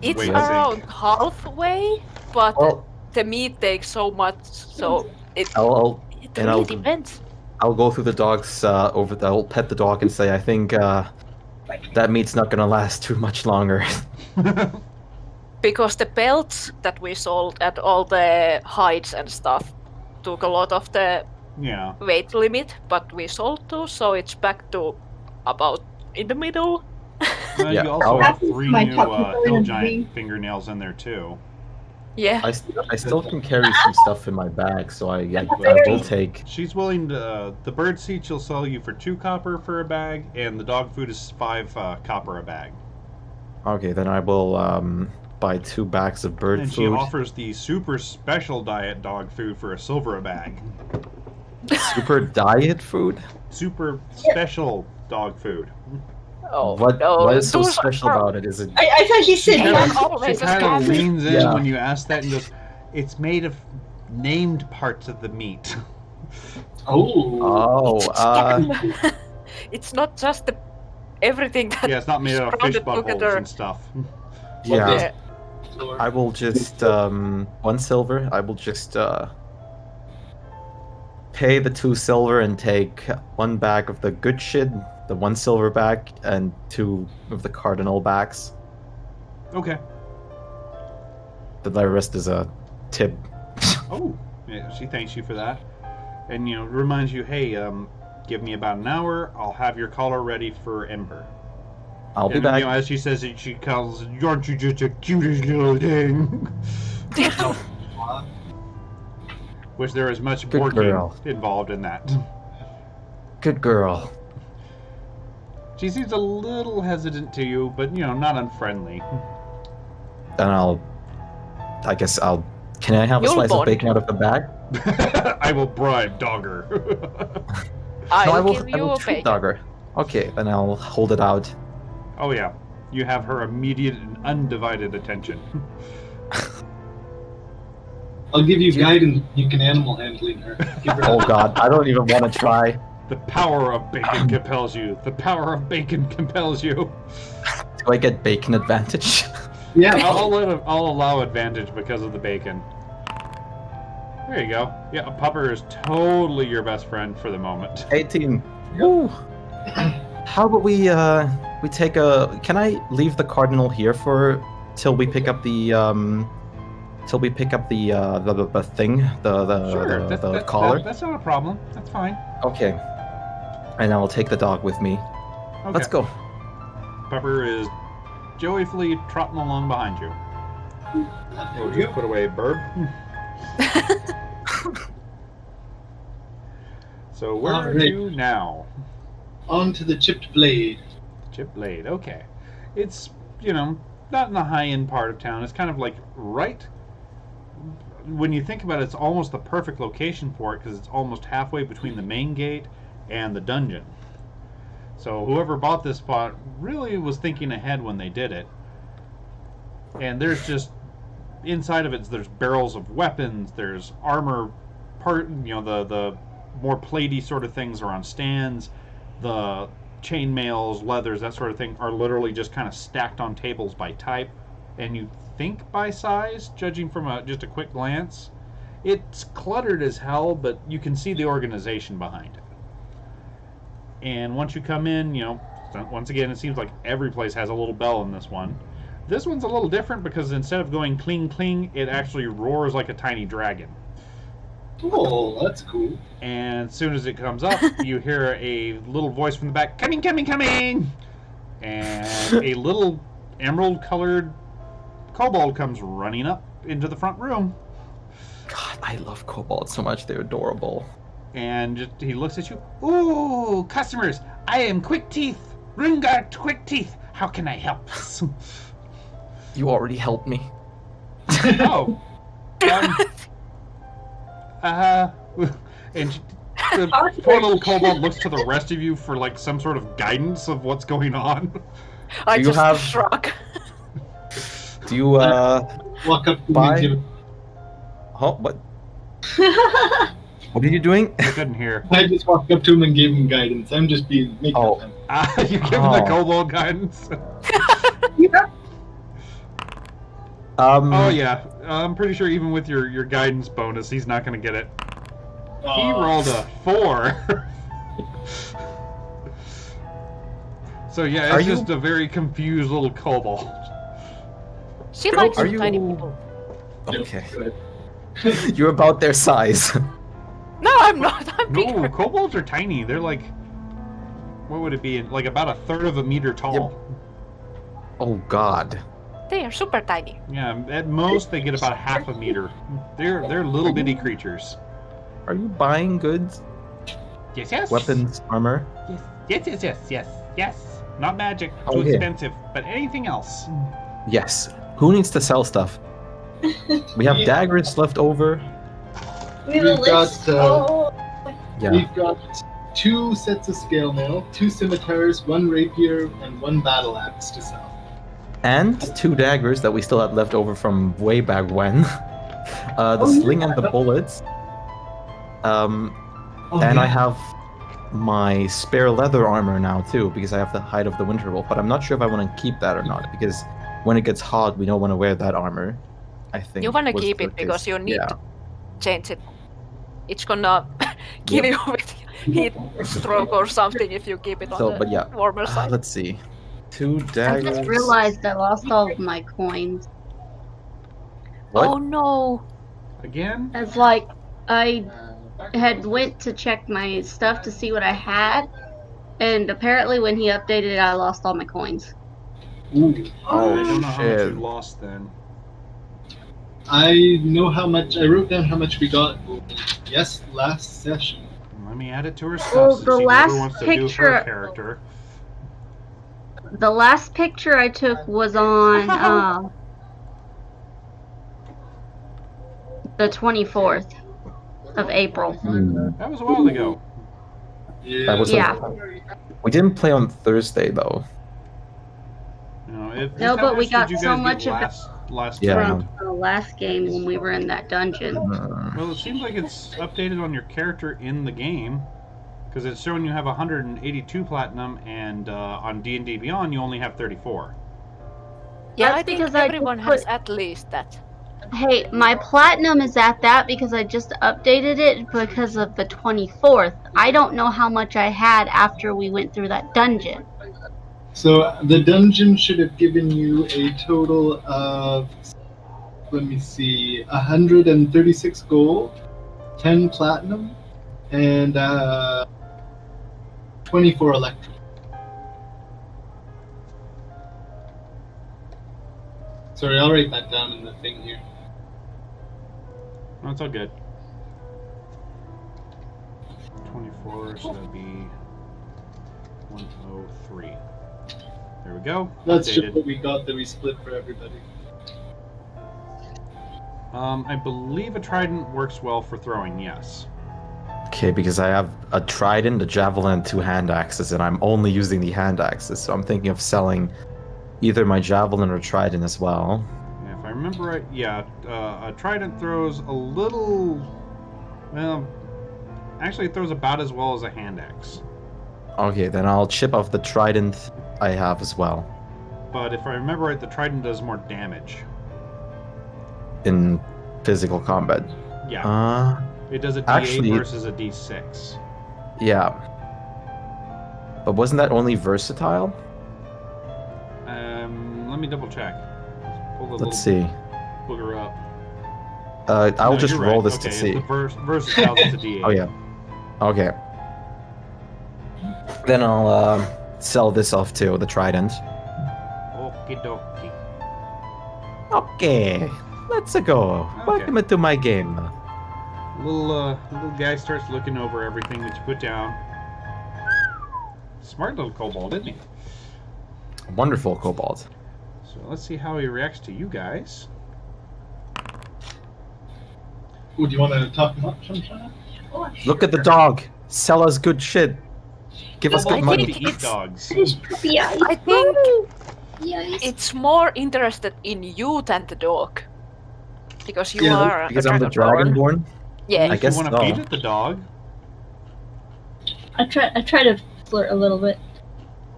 it's Wait, around halfway, but Well, the meat takes so much, so it I'll it and really I'll- depends. I'll go through the dogs I'll pet the dog and say I think that meat's not gonna last too much longer. Because the pelts that we sold and all the hides and stuff took a lot of the Yeah. weight limit, but we sold those, so it's back to about in the middle. Yeah, You also I'll- have That was 3 my new top priority. hill giant fingernails in there too. Yeah. I still can carry some stuff in my bag, so I will take. She's willing to. The bird seed she'll sell you for 2 copper for a bag, and the dog food is 5 copper a bag. Okay, then I will buy 2 bags of bird And she food. offers the super special diet dog food for a silver a bag. Super diet food. Super special dog food. Oh What no, what is so those special are- about it? Is it? I thought he said She Yeah. that. kind always a of scam. leans in Yeah. when you ask that and goes, "It's made of named parts of the meat." Oh. Oh, It's not just the everything that Yeah, it's not made out of fish Sprouted buttholes together. and stuff. Yeah. Floor. I will just 1 silver. I will just pay the 2 silver and take 1 bag of the good shit, the 1 silver bag, and 2 of the cardinal bags. Okay. The rest is a tip. Oh, yeah, she thanks you for that. And, reminds you, hey, give me about an hour. I'll have your collar ready for Ember. I'll be And, back. as she says it, she calls, aren't you just a cutest little thing? Which there is much Good working girl. involved in that. Good girl. She seems a little hesitant to you, but, not unfriendly. Then I guess I'll. Can I have a You'll slice of bond. bacon out of the bag? I will bribe Dogger. I No, will give I you will a treat bacon. Dogger. Okay, then I'll hold it out. Oh, yeah. You have her immediate and undivided attention. I'll give you guidance. You can animal handling her. Give her Oh god, I don't even want to try. The power of bacon compels you. The power of bacon compels you. Do I get bacon advantage? Yeah. I'll allow advantage because of the bacon. There you go. Yeah, Pupper is totally your best friend for the moment. 18. Woo. How about we take a? Can I leave the cardinal here for till we pick up the the thing, Sure, the collar? that's not a problem. That's fine. Okay. And I will take the dog with me. Okay. Let's go. Pepper is joyfully trotting along behind you. Oh, you put away Burb. So where are Alright. you now? On to the chipped blade. Chip Blade. Okay, it's not in the high end part of town. It's kind of like right when you think about it. It's almost the perfect location for it because it's almost halfway between the main gate and the dungeon. So whoever bought this spot really was thinking ahead when they did it. And there's just inside of it. There's barrels of weapons. There's armor, the more platey sort of things are on stands. The chainmails, leathers, that sort of thing are literally just kind of stacked on tables by type, and you think by size, judging from just a quick glance. It's cluttered as hell, but you can see the organization behind it. And once you come in, once again, it seems like every place has a little bell in this one. This one's a little different because instead of going cling cling, it actually roars like a tiny dragon. Oh, that's cool. And as soon as it comes up, you hear a little voice from the back, coming, coming, coming! And a little emerald-colored kobold comes running up into the front room. God, I love kobolds so much. They're adorable. And he looks at you. Ooh, customers! I am Quick Teeth! Rungart Quick Teeth! How can I help? You already helped me. Oh. And the poor little kobold looks to the rest of you for like some sort of guidance of what's going on. I You just have- shrug. Do you Walk up to him Bye. and give Oh, what? What are you doing? I couldn't hear. I just walked up to him and gave him guidance. I'm just making Oh. fun. You give him the Oh. kobold guidance? Oh yeah, I'm pretty sure even with your guidance bonus, he's not going to get it. He rolled a 4. So yeah, Are it's you- just a very confused little kobold. She likes Are tiny you- people. Okay. You're about their size. No, I'm not. I'm No, bigger. kobolds are tiny. They're like, what would it be? Like about a third of a meter tall. Oh God. They are super tiny. Yeah, at most they get about half a meter. They're little bitty creatures. Are you buying goods? Yes. Weapons, armor? Yes. Not magic, too Okay. expensive, but anything else. Yes. Who needs to sell stuff? We have Yeah. daggers left over. We have a We've got, list. Oh. Yeah. We've got 2 sets of scale mail, 2 scimitars, 1 rapier, and 1 battle axe to sell. And 2 daggers that we still had left over from way back when. The sling and the bullets. And I have my spare leather armor now too, because I have the hide of the winter wolf. But I'm not sure if I want to keep that or not, because when it gets hot, we don't want to wear that armor. I think You want to was keep the it because case. you need Yeah. to change it. It's gonna kill you with heat stroke or something if you keep it on So, the but yeah. warmer side. Let's see. 2 I daggers. just realized I lost all of my coins. What? Oh no! Again? It's like I had went to check my stuff to see what I had, and apparently when he updated it, I lost all my coins. Oh, I don't know how much shit. you lost then. I know how much. I wrote down how much we got. Yes, last session. Let me add it to her stuff Well, since the she last never wants to do picture- her character. The last picture I took was on the 24th of April. That was a while ago. Yeah. That was Yeah. We didn't play on Thursday though. You know, No, how but we much got did you so guys much get of it last Yeah. round? From the last game when we were in that dungeon. Well, it seems like it's updated on your character in the game, because it's showing you have 182 platinum, and on D&D Beyond you only have 34. Yeah, That's I think because I everyone just has put- at least that. Hey, my platinum is at that because I just updated it because of the 24th. I don't know how much I had after we went through that dungeon. So the dungeon should have given you a total of, let me see, 136 gold, 10 platinum, and 24 electrum. Sorry, I'll write that down in the thing here. No, it's all good. 24, so that'd be 103. There we go. That's Updated. just what we got that we split for everybody. I believe a trident works well for throwing, yes. Okay, because I have a trident, a javelin, and 2 hand axes, and I'm only using the hand axes, so I'm thinking of selling either my javelin or trident as well. Yeah, if I remember right, yeah, a trident throws a little. Well, actually, it throws about as well as a hand axe. Okay, then I'll chip off the trident I have as well But if I remember right, the trident does more damage. in physical combat. Yeah, it does a D8 actually- versus a D6. Yeah. But wasn't that only versatile? Let me double check. Pull the Let's little see. booger up. I'll No, just you're roll right. this Okay, to see. The versatile is a D8. Oh yeah. Okay. Then I'll sell this off too, the trident. Okie dokie. Okay. Let's go. Okay. Welcome into my game. Little guy starts looking over everything that you put down. Smart little kobold, isn't he? Wonderful kobold. So let's see how he reacts to you guys. Would you want to talk much, Sunshine? Look at the dog. Sell us good shit. Give us I good think money. to eat it's- dogs. There's puppy eyes. I think Yes. it's more interested in you than the dog. Because you Yeah, are Because a I'm the dragonborn. dragonborn. Yeah. I guess you want to so. feed it the dog. I try to flirt a little bit.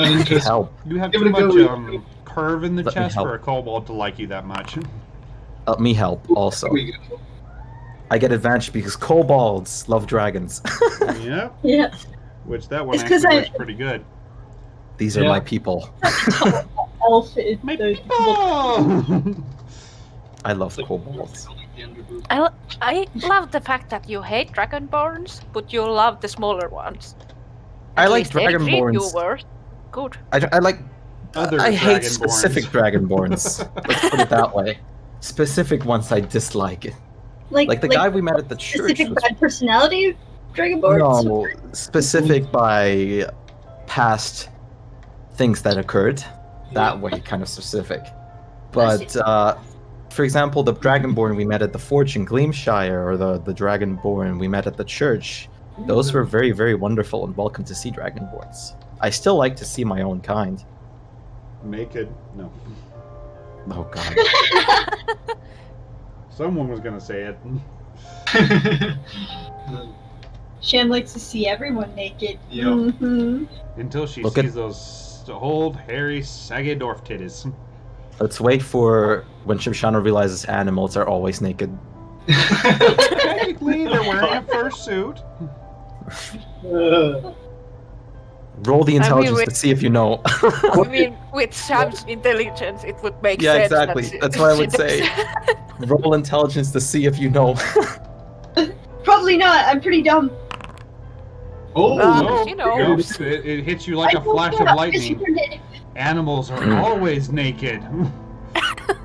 Interest. Help. You have Give too it a much go. curve in the Let me chest help. for a kobold to like you that much. Help me help also. We go. I get advantage because kobolds love dragons. Yep. Yeah. Which that one It's 'cause actually I- looks pretty good. These are Yeah. my people. Elf is My the people! I love kobolds. I love the fact that you hate dragonborns, but you love the smaller ones. I At like least they treat you dragonborns. worse. Good. I like. Other I hate dragonborns. specific dragonborns. Let's put it that way. Specific ones I dislike. Like the guy we met at the church. specific Was, bad personality dragonborns. no, specific by past things that occurred. That way, kind of specific. But for example, the dragonborn we met at the Forge in Gleamshire, or the dragonborn we met at the church, those were very, very wonderful and welcome to see dragonborns. I still like to see my own kind. Naked. No. Oh god. Someone was gonna say it. Shan likes to see everyone naked. Yep. Mhm. Until she Look sees at- those old, hairy, saggy dwarf titties. Let's wait for when Shimshana realizes animals are always naked. Technically, they're wearing a fursuit. Roll the I mean, intelligence with- to see if you know. I mean, with Sam's intelligence, it would make Yeah, sense. exactly. That That's what I she would say. Roll intelligence to see if you know. Probably not. I'm pretty dumb. Oh, Oh, you know. Ghost, it hits you like I a don't flash know, of I'm lightning. just- Animals are always naked. Her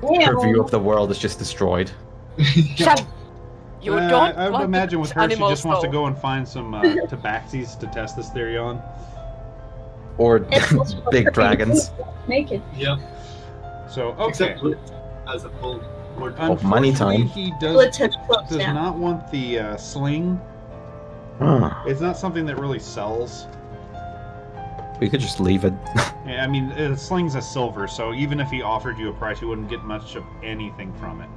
view Damn. of the world is just destroyed. Sam, you don't I would want imagine to with use her, she animals, just wants to though. go and find some tabaxis to test this theory on. Or Animals are big pretty dragons. Naked. Yep. So, okay. Except Blitz has a full word. money time. Unfortunately, he Let's have clubs does now. not want the sling. Ah, It's not something that really sells. we could just leave it. Yeah, I mean, sling's a silver, so even if he offered you a price, you wouldn't get much of anything from it.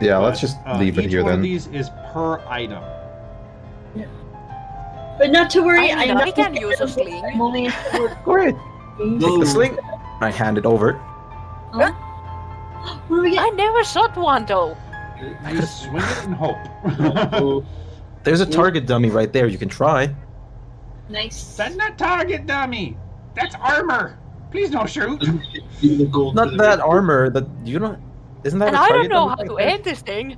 Yeah, let's But, just leave it each here one then. of these is per item. But not to worry, I mean, know I can use a sling. I'm only in Great. No. Take the sling. I hand it over. What do we get? I never shot one though. You swing it and hope. Oh, There's a target dummy right there. You can try. Nice. That's not target dummy. That's armor. Please don't shoot. give me the gold for Not the that video. armor. That you don't. Isn't that And a I target don't know how dummy to right there? end this thing.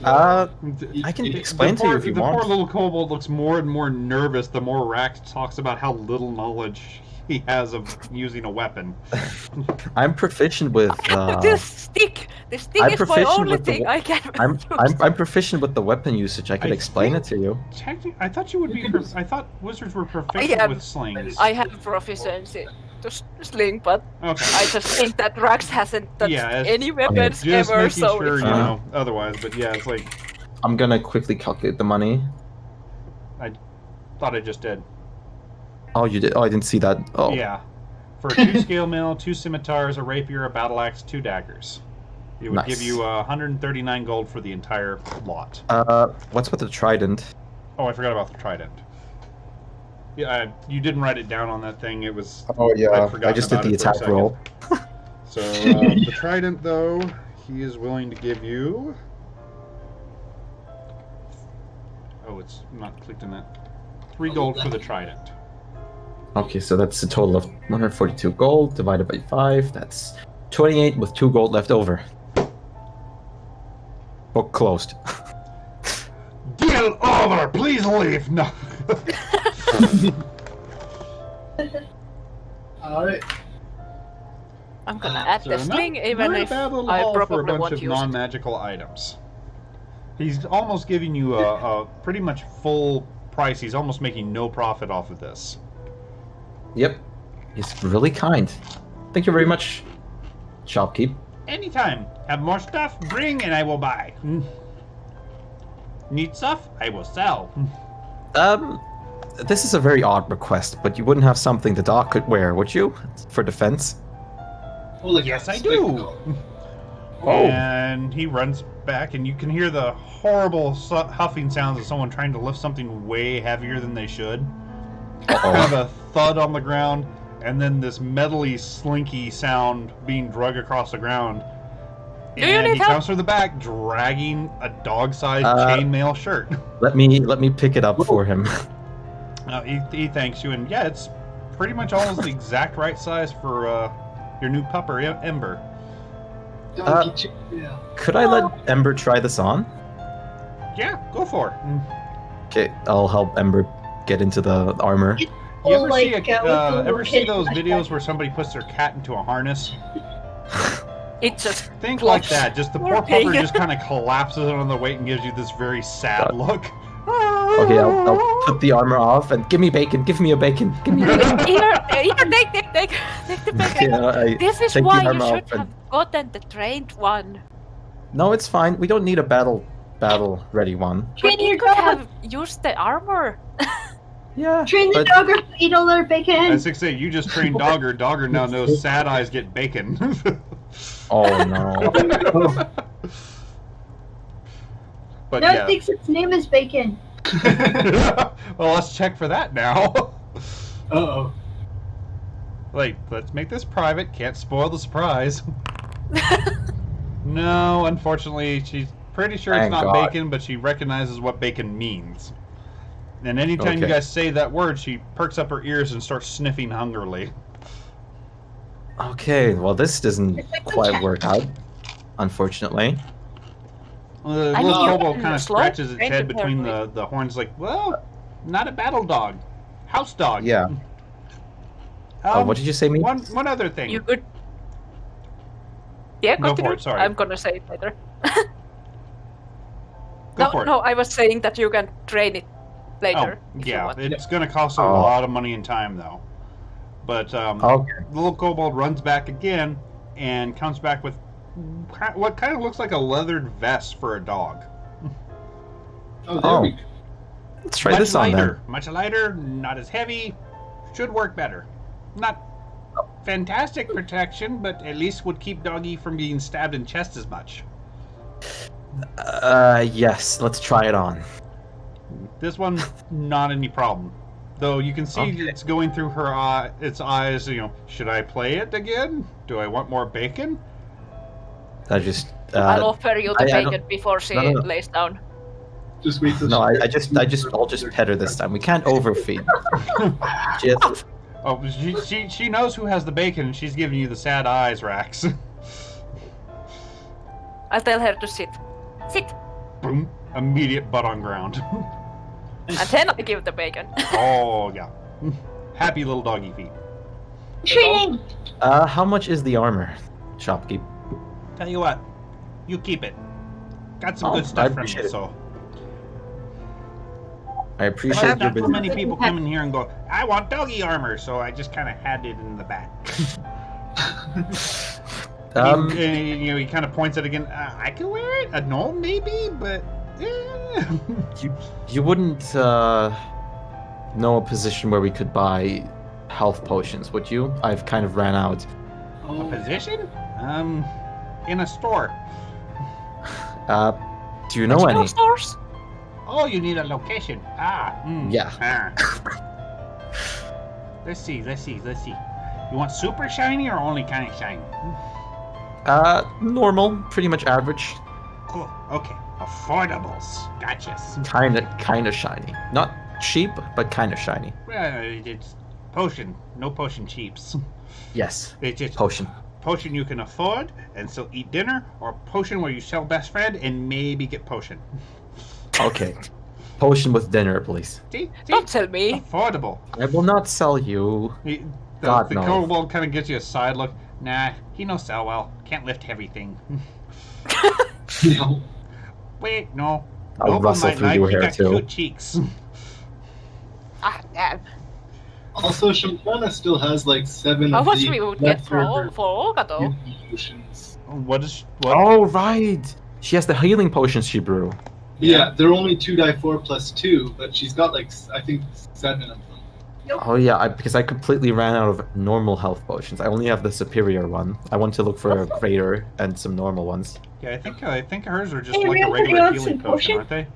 I can explain to you if you the want. poor little kobold looks more and more nervous the more Rax talks about how little knowledge he has of using a weapon. I'm proficient with. This stick is I'm my proficient only with the thing I can I'm, use. I'm proficient with the weapon usage. I could I explain it think- to you. I thought you would be. I thought wizards were proficient Yeah. with slings. I have proficiency to sling, but Okay. I just think that Rax hasn't touched Yeah, it's- any weapons Just ever, making so sure it's you Uh, know. Otherwise, but yeah, it's like I'm gonna quickly calculate the money. thought I just did. Oh, you did? Oh, I didn't see that. Oh, Yeah. For 2 scale mail, 2 scimitars, a rapier, a battle axe, 2 daggers. It would Nice. give you 139 gold for the entire lot. What's with the trident? Oh, I forgot about the trident. Yeah, you didn't write it down on that thing. It was. Oh I'd forgotten I just did about the it for a attack second. roll. So the trident, though, he is willing to give you. Oh, it's not clicked in that. 3 gold for the trident. Okay, so that's a total of 142 gold divided by 5. That's 28 with 2 gold left over. Book closed. Deal over. Please leave. No. Alright. I'm gonna add the So sling, not even a if bad little I haul for a probably bunch won't of use it. non-magical items. He's almost giving you a pretty much full price. He's almost making no profit off of this. Yep. He's really kind. Thank you very much, shopkeep. Anytime. Have more stuff? Bring and I will buy. Need stuff? I will sell. This is a very odd request, but you wouldn't have something the dog could wear, would you? For defense? Oh, like Yes, a I do. spectacle. Oh. And he runs back, and you can hear the horrible huffing sounds of someone trying to lift something way heavier than they should. Kind of a thud on the ground, and then this metally, slinky sound being drug across the ground. Do you And need he help? comes from the back, dragging a dog-sized chainmail shirt. Let me pick it up for him. He thanks you, and yeah, it's pretty much almost the exact right size for your new pupper, Ember. Donkey chick, yeah. Could I let Ember try this on? Yeah, go for it. Okay, I'll help Ember get into the armor. You Oh, ever like, see, with the ever see little those kid- videos where somebody puts their cat into a harness? It just Think Well, like that. Just the poor okay. pupper just kind of collapses under the weight and gives you this very sad look. Okay, I'll put the armor off and give me bacon. Give me a bacon. Give me bacon. here, take the bacon. Yeah, I This is take the why you armor should off and- have gotten the trained one. No, it's fine. We don't need a battle ready one. Train But you your could dog. have used the armor. Yeah. Train the but- dog or eat all their bacon. As 6'8", you just trained Dogger. Dogger now knows sad eyes get bacon. Oh no. But No, yeah. it thinks its name is Bacon. Well, let's check for that now. Uh-oh. Like, let's make this private. Can't spoil the surprise. No, unfortunately, she's pretty sure Thank it's not God. bacon, but she recognizes what bacon means. And anytime you Okay. guys say that word, she perks up her ears and starts sniffing hungrily. Okay, well this doesn't quite work out, unfortunately. The I little think you kobold can kind of slow scratches its train head to between her. the horns, like, well, not a battle dog, house dog. Yeah. What did you say, me? One other thing. You could. Yeah, Go for continue. it, sorry. I'm gonna say it later. Go for it. No, I was saying that you can train it later. if you Yeah, want. it's going to cost a Oh. lot of money and time, though. But Okay. the little kobold runs back again and comes back with what kind of looks like a leathered vest for a dog. Oh, there we go. Let's try this on then. Much lighter, not as heavy, should work better. Not fantastic protection, but at least would keep doggy from being stabbed in chest as much. Yes, let's try it on. This one, not any problem. Though you can see Okay. it's going through her its eyes. You know, should I play it again? Do I want more bacon? I just I'll offer you the I don't- bacon before she no. lays down. Just wait till no, she- I'll just pet her this time. We can't overfeed. Just Oh, she knows who has the bacon, and she's giving you the sad eyes, Rax. I'll tell her to sit. Sit! Boom! Immediate butt on ground. And then I give the bacon. Oh yeah, happy little doggy feet. Training! how much is the armor, shopkeep? Tell you what, you keep it. Got some Oh, good I stuff from appreciate you, it. so. I I appreciate have your not too business. many people come in here and go, I want doggy armor, so I just kind of had it in the back. He kind of points it again. I can wear it. A gnome maybe, but you wouldn't know a position where we could buy health potions, would you? I've kind of ran out. a position? In a store. Do you know Magical any? stores? Oh, you need a location. Yeah. Let's see. You want super shiny or only kind of shiny? Normal, pretty much average. Cool. Okay. Affordables. Gotcha. Kind of shiny. Not cheap, but kind of shiny. Well, it's potion. No potion cheaps. Yes. It's just Potion. potion you can afford and still eat dinner, or potion where you sell best friend and maybe get potion. Okay. Potion with dinner, please. See? Don't tell me. Affordable. I will not sell you. The God, no. kobold kind of gives you a side look. Nah, he knows sell well. Can't lift heavy thing. No. Wait, no. I'll Noble rustle might through like, your he hair got too. cute cheeks. Ah, damn. Also, Shamplana still has like 7 How of much the we would get for leftover Olga though? healing potions. What is what? Oh, right. She has the healing potions she brew. Yeah, they're only 2d4 plus 2, but she's got like, I think, 7 of them. Oh yeah, because I completely ran out of normal health potions. I only have the superior one. I want to look for a greater and some normal ones. Yeah, I think hers are just Hey, like we a have to regular do healing some potion, potion? aren't they?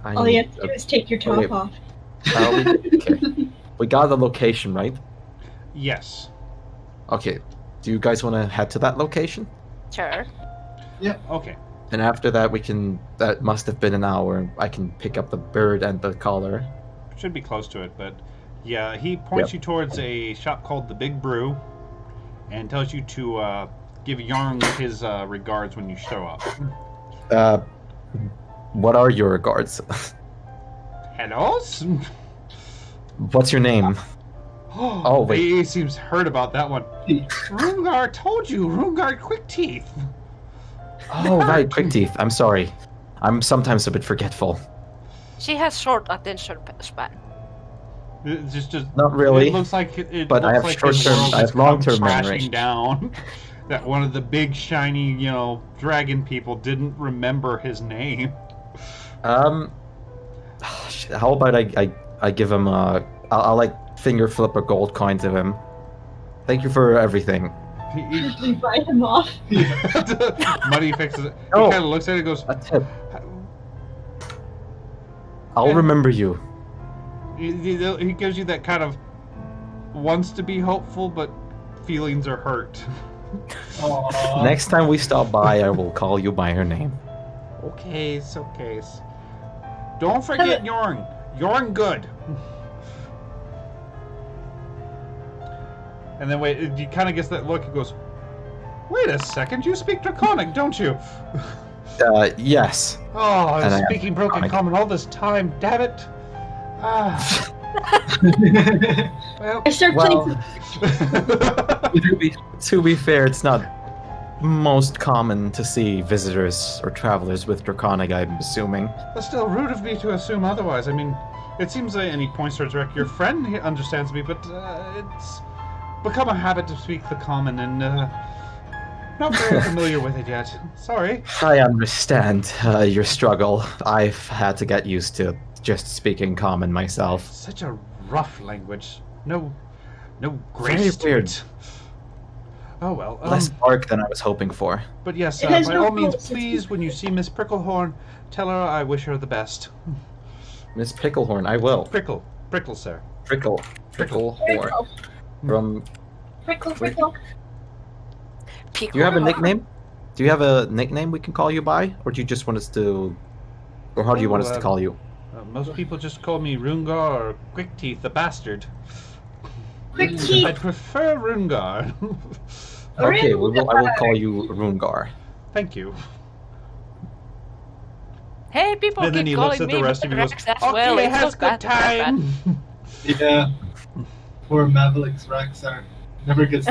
I All you need have to do is take your top okay. off. okay. We got the location, right? Yes. Okay. Do you guys want to head to that location? Sure. Okay. And after that, we can. That must have been an hour. I can pick up the bird and the collar. Should be close to it, but yeah, he points you towards a shop called the Big Brew, and tells you to give Yarn his regards when you show up. What are your regards? Hellos? What's your name? Oh, wait. He seems hurt about that one. Rungar told you, Rungar Quick Teeth. Oh, right, Quick Teeth. I'm sorry. I'm sometimes a bit forgetful. She has short attention span. It's just Not really. It looks like it. But I looks have like short his term- world I has have long-term come crashing memory. down. That one of the big shiny, dragon people didn't remember his name. How about I give him I'll like finger flip a gold coin to him. Thank you for everything. He- We bite him off. Muddy fixes it. Oh. He kind of looks at it and goes, A tip. I'll remember you. he gives you that kind of, wants to be hopeful, but feelings are hurt. Next time we stop by, I will call you by your name. Okay. Don't forget Yorn. Yorn good. And then wait, he kind of gets that look. He goes, "Wait a second, you speak Draconic, don't you?" Yes. Oh, I And was I speaking Broken Draconic. Common all this time. Damn it. Ah. Well. I start playing. To be fair, it's not most common to see visitors or travelers with Draconic, I'm assuming. It's still rude of me to assume otherwise. I mean, it seems like any points towards Rec, your friend he understands me, but it's become a habit to speak the common and not very familiar with it yet. Sorry. I understand your struggle. I've had to get used to just speaking common myself. Such a rough language. No grace Very to weird. it. Oh well. Less bark than I was hoping for. But yes, It has by no all means, pulse, it's please, when you see Miss Pricklehorn, tell her I wish her the best. Miss Picklehorn, I will. Prickle, sir. Pricklehorn. Prickle, From. prickle. Do you have a nickname? Do you have a nickname we can call you by, or do you just want us to, or how do you want us to call you? Most people just call me Rungar or Quick Teeth, the bastard. Quick teeth. I'd prefer Rungar. Okay, I will call you Rungar. Thank you. Hey, people And then keep he looks calling at the me rest of you and Rex goes, as well. "Okay, It's has not good bad, not bad. time." Yeah. Poor Mavelix Raxar. Never gets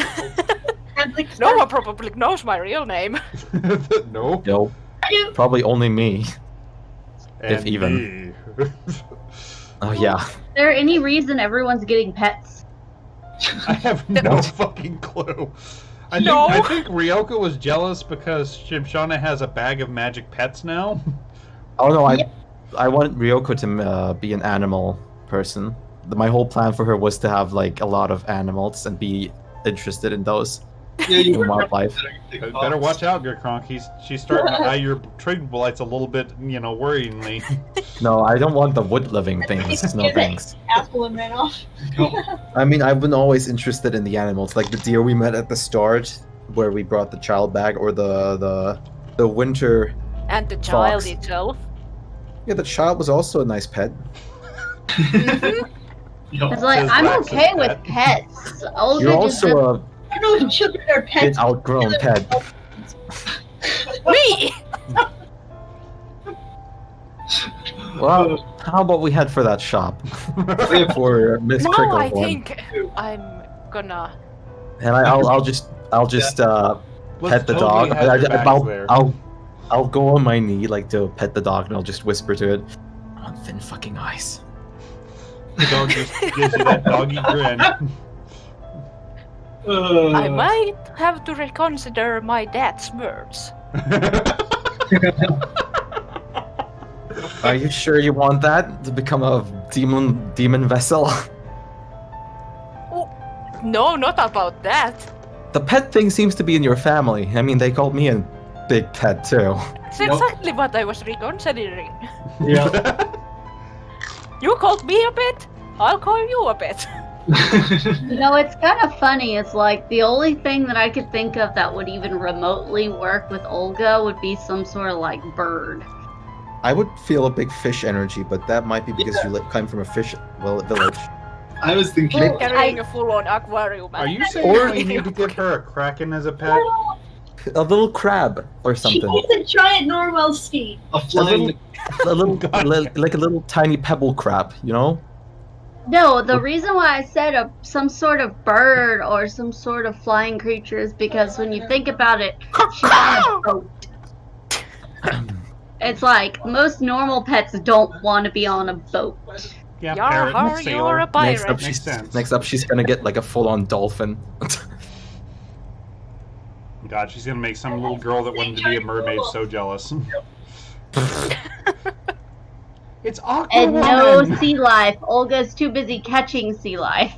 No one probably knows my real name. No. No, probably only me. If And even. me. Oh yeah. Is there any reason everyone's getting pets? I have no fucking clue. I think Ryoka was jealous because Shimshana has a bag of magic pets now. Oh no, I want Ryoko to be an animal person. My whole plan for her was to have like a lot of animals and be interested in those. Yeah, you In wildlife. Better watch out, Gerkronk. She's starting to eye your trade blights a little bit, worryingly. No, I don't want the wood living things. No thanks. Apple and ran off. I mean, I've been always interested in the animals, like the deer we met at the start, where we brought the child back, or the winter. And the child Fox. itself. Yeah, the child was also a nice pet. It's like, Says I'm Rax's okay with pet. pets. Olga You're just also a I don't know if children are bit pets. outgrown pet. Me! Well, how about we head for that shop for Miss No, Cricklehorn? I think I'm gonna. And I'll just Let's pet the totally dog. have your bags there. I'll go on my knee like to pet the dog, and I'll just whisper to it, "I want thin fucking ice." The dog just gives you that doggy grin. I might have to reconsider my dad's words. Are you sure you want that to become a demon vessel? No, not about that. The pet thing seems to be in your family. I mean, they called me a big pet too. It's exactly what I was reconsidering. Yeah. You called me a pet, I'll call you a pet. You know, it's kind of funny. It's like the only thing that I could think of that would even remotely work with Olga would be some sort of like bird. I would feel a big fish energy, but that might be because you come from a fish village. I was thinking. Well, Carrying a full-on aquarium. Are you saying we need to give her a kraken as a pet? A little crab or She something. needs a giant Norwell speed. A flying. A little, like a little tiny pebble crab, you know? No, the reason why I said some sort of bird or some sort of flying creature is because when you think about it, she's on a boat. It's like most normal pets don't want to be on a boat. Yeah, Yar, parrot, har, sailor. you're a Next pirate. up, sense. next up, she's gonna get like a full-on dolphin. God, she's gonna make some little girl that wanted to be a mermaid so jealous. It's Aquaman! And no sea life. Olga's too busy catching sea life.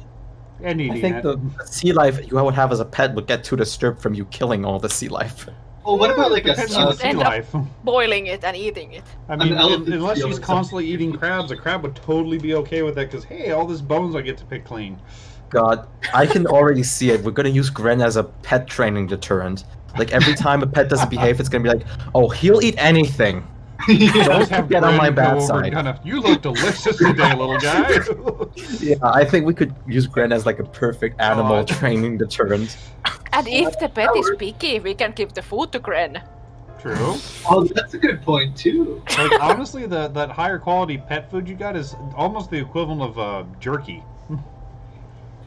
And I eating think it. the sea life you would have as a pet would get too disturbed from you killing all the sea life. Oh, what about like a Depends on the End sea up- life. Boiling it and eating it. I mean, elephant unless feels she's something. constantly eating crabs, a crab would totally be okay with that because, hey, all this bones I get to pick clean. God, I can already see it. We're gonna use Gren as a pet training deterrent. Like every time a pet doesn't behave, it's gonna be like, oh, he'll eat anything. Let's Don't get on my Gren bad go over side. Gunna. You look delicious today, little guy. Yeah, I think we could use Gren as like a perfect animal Oh. training deterrent. And if the pet is picky, we can give the food to Gren. True. Oh, that's a good point too. Like honestly, that higher quality pet food you got is almost the equivalent of jerky.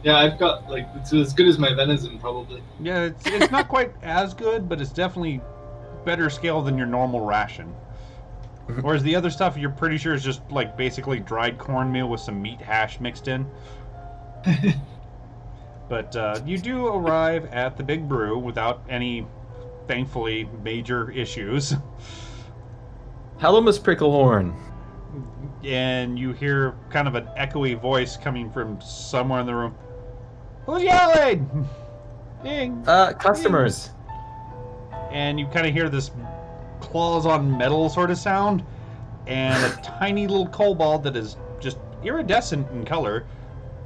Yeah, I've got like it's as good as my venison probably. Yeah, it's not quite as good, but it's definitely better scale than your normal ration. Whereas the other stuff, you're pretty sure is just like basically dried cornmeal with some meat hash mixed in. But you do arrive at the Big Brew without any, thankfully, major issues. Hello, Miss Pricklehorn. And you hear kind of an echoey voice coming from somewhere in the room. Who's yelling? Ding. Customers. And you kind of hear this claws on metal sort of sound, and a tiny little kobold that is just iridescent in color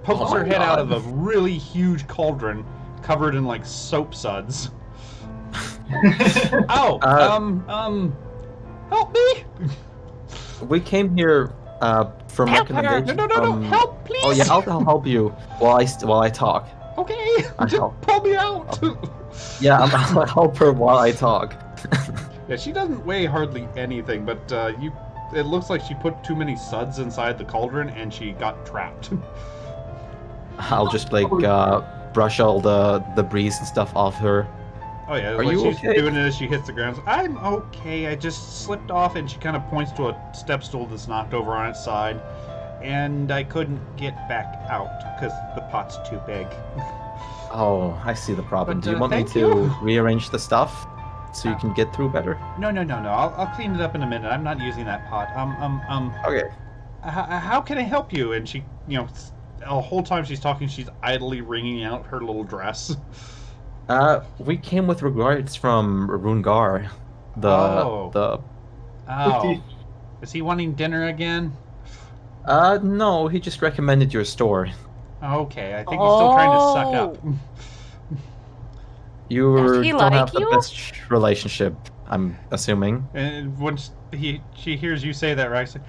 pokes Oh her my head out God. of a really huge cauldron covered in like soap suds. Oh, help me! We came here from Help her. recommendation. No, help, please! Oh yeah, I'll help you while I talk. Okay, I'll just help. pull me out! Yeah, I'll help her while I talk. Yeah, she doesn't weigh hardly anything, but it looks like she put too many suds inside the cauldron and she got trapped. I'll just like brush all the breeze and stuff off her. Oh yeah, Are like you she's okay? doing it as she hits the ground. I'm okay, I just slipped off, and she kind of points to a step stool that's knocked over on its side, and I couldn't get back out because the pot's too big. Oh, I see the problem. But, Do you want me thank to you. rearrange the stuff so you can get through better? No, I'll clean it up in a minute. I'm not using that pot. Okay. How can I help you? And she, the whole time she's talking, she's idly wringing out her little dress. We came with regards from Rungar. Oh, is he wanting dinner again? No, he just recommended your store. Okay, I think he's still trying to suck up. You Does he don't like have the you? best relationship, I'm assuming. And once she hears you say that, right? She's like,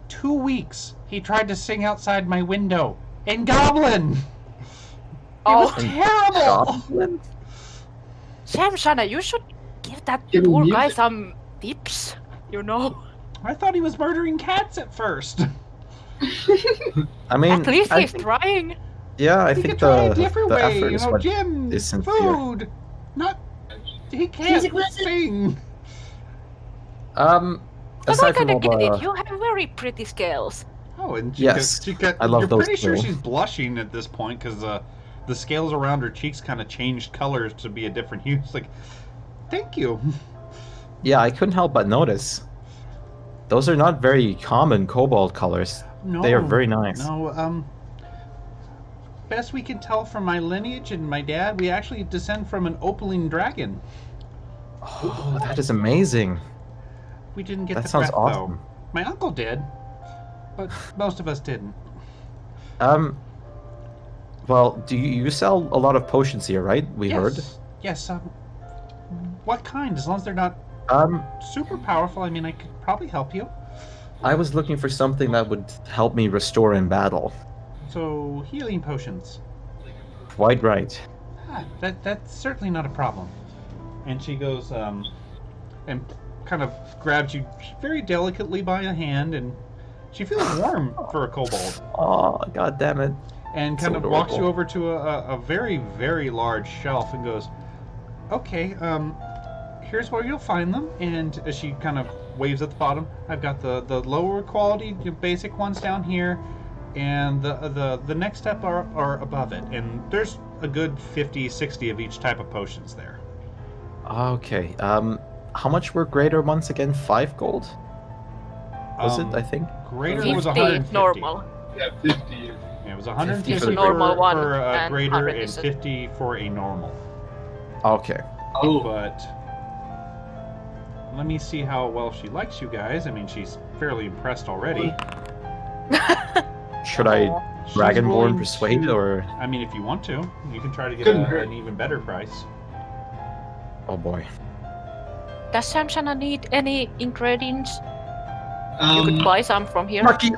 2 weeks. He tried to sing outside my window in Goblin. It was Oh. terrible. Goblin? Shamshana, you should give that Give him poor guy music. some tips, I thought he was murdering cats at first. I mean, At least I he's think, trying. yeah, I He think could try the a different the way, effort is what gym, is sincere. food, not. He can't Music lesson. sing. But I aside from kinda all get it. the You have very pretty scales. Oh, and she Yes, I love you're those pretty sure too. she's blushing at this point because the scales around her cheeks kind of changed colors to be a different hue. It's like, thank you. yeah, I couldn't help but notice. Those are not very common cobalt colors. No, They are very nice. No, best we can tell from my lineage and my dad, we actually descend from an opaline dragon. Oh, that is amazing. We didn't get That the sounds breath, awesome. though. My uncle did, but most of us didn't. Well, do you sell a lot of potions here, right? We heard. Yes. What kind? As long as they're not super powerful, I mean, I could probably help you. I was looking for something that would help me restore in battle. So, healing potions. Quite right. That's certainly not a problem. And she goes, and kind of grabs you very delicately by the hand, and she feels warm for a kobold. Oh, god damn it. And kind So of walks you adorable. over to a very, very large shelf and goes, okay, here's where you'll find them. And as she kind of waves at the bottom, I've got the lower quality, the basic ones down here, and the next step are above it. And there's a good 50, 60 of each type of potions there. Okay. How much were greater once again? 5 gold? Was it, I think? Greater 50 was 150. normal. Yeah, 50. Yeah, it was 150 50 for, for the normal one, for a and greater 100 and is it? 50 for a normal. Okay. Oh, But let me see how well she likes you guys. I mean, she's fairly impressed already. Should I She's willing Dragonborn persuade to- or? I mean, if you want to, you can try to get Couldn't hurt. an even better price. Oh boy. Does Samsana need any ingredients? You could Um, buy some from here. Lucky.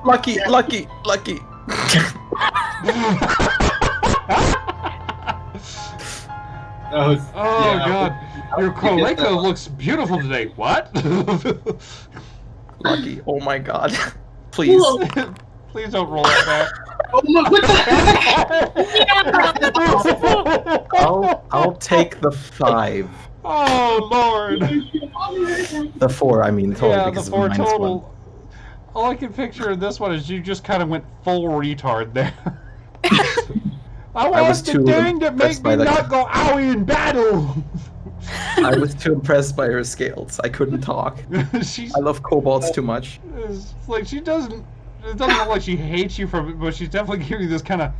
that was, Oh yeah, god, your we get that Coleco one. looks beautiful today. What? Lucky. Oh my god. Please. Whoa. Please don't roll it back. Oh my, what the heck? I'll take the 5. Oh lord. The 4, I mean, total Yeah, the because 4 of minus total. 1. All I can picture in this one is you just kind of went full retard there. I was want the too thing that makes impressed me by the- not go owie in battle. I was too impressed by her scales. I couldn't talk. She's I love kobolds too much. it's like she doesn't. It doesn't look like she hates you for it, but she's definitely giving you this kind of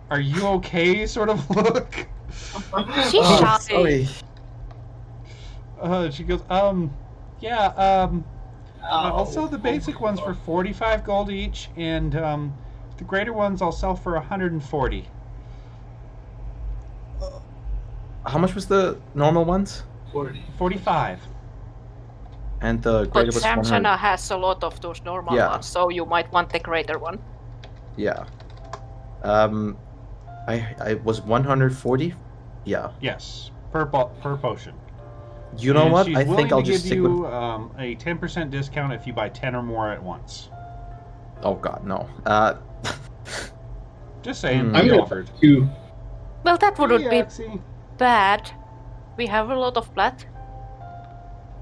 "Are you okay?" sort of look. She's Oh, shy. sorry. She goes, yeah, I'll sell the basic ones for 45 gold each, and the greater ones I'll sell for 140. How much was the normal ones? 40. 45. And the But greater was 100. Samsana has a lot of those normal Yeah. ones, so you might want the greater one. Yeah. I was 140. Yeah. Yes, per potion. You know And what? she's I willing think I'll to just give stick you with. a 10% discount if you buy 10 or more at once. Oh god, no. Just saying, Hmm. I'm we gonna offered. do. Well, that wouldn't be see. bad. We have a lot of plat.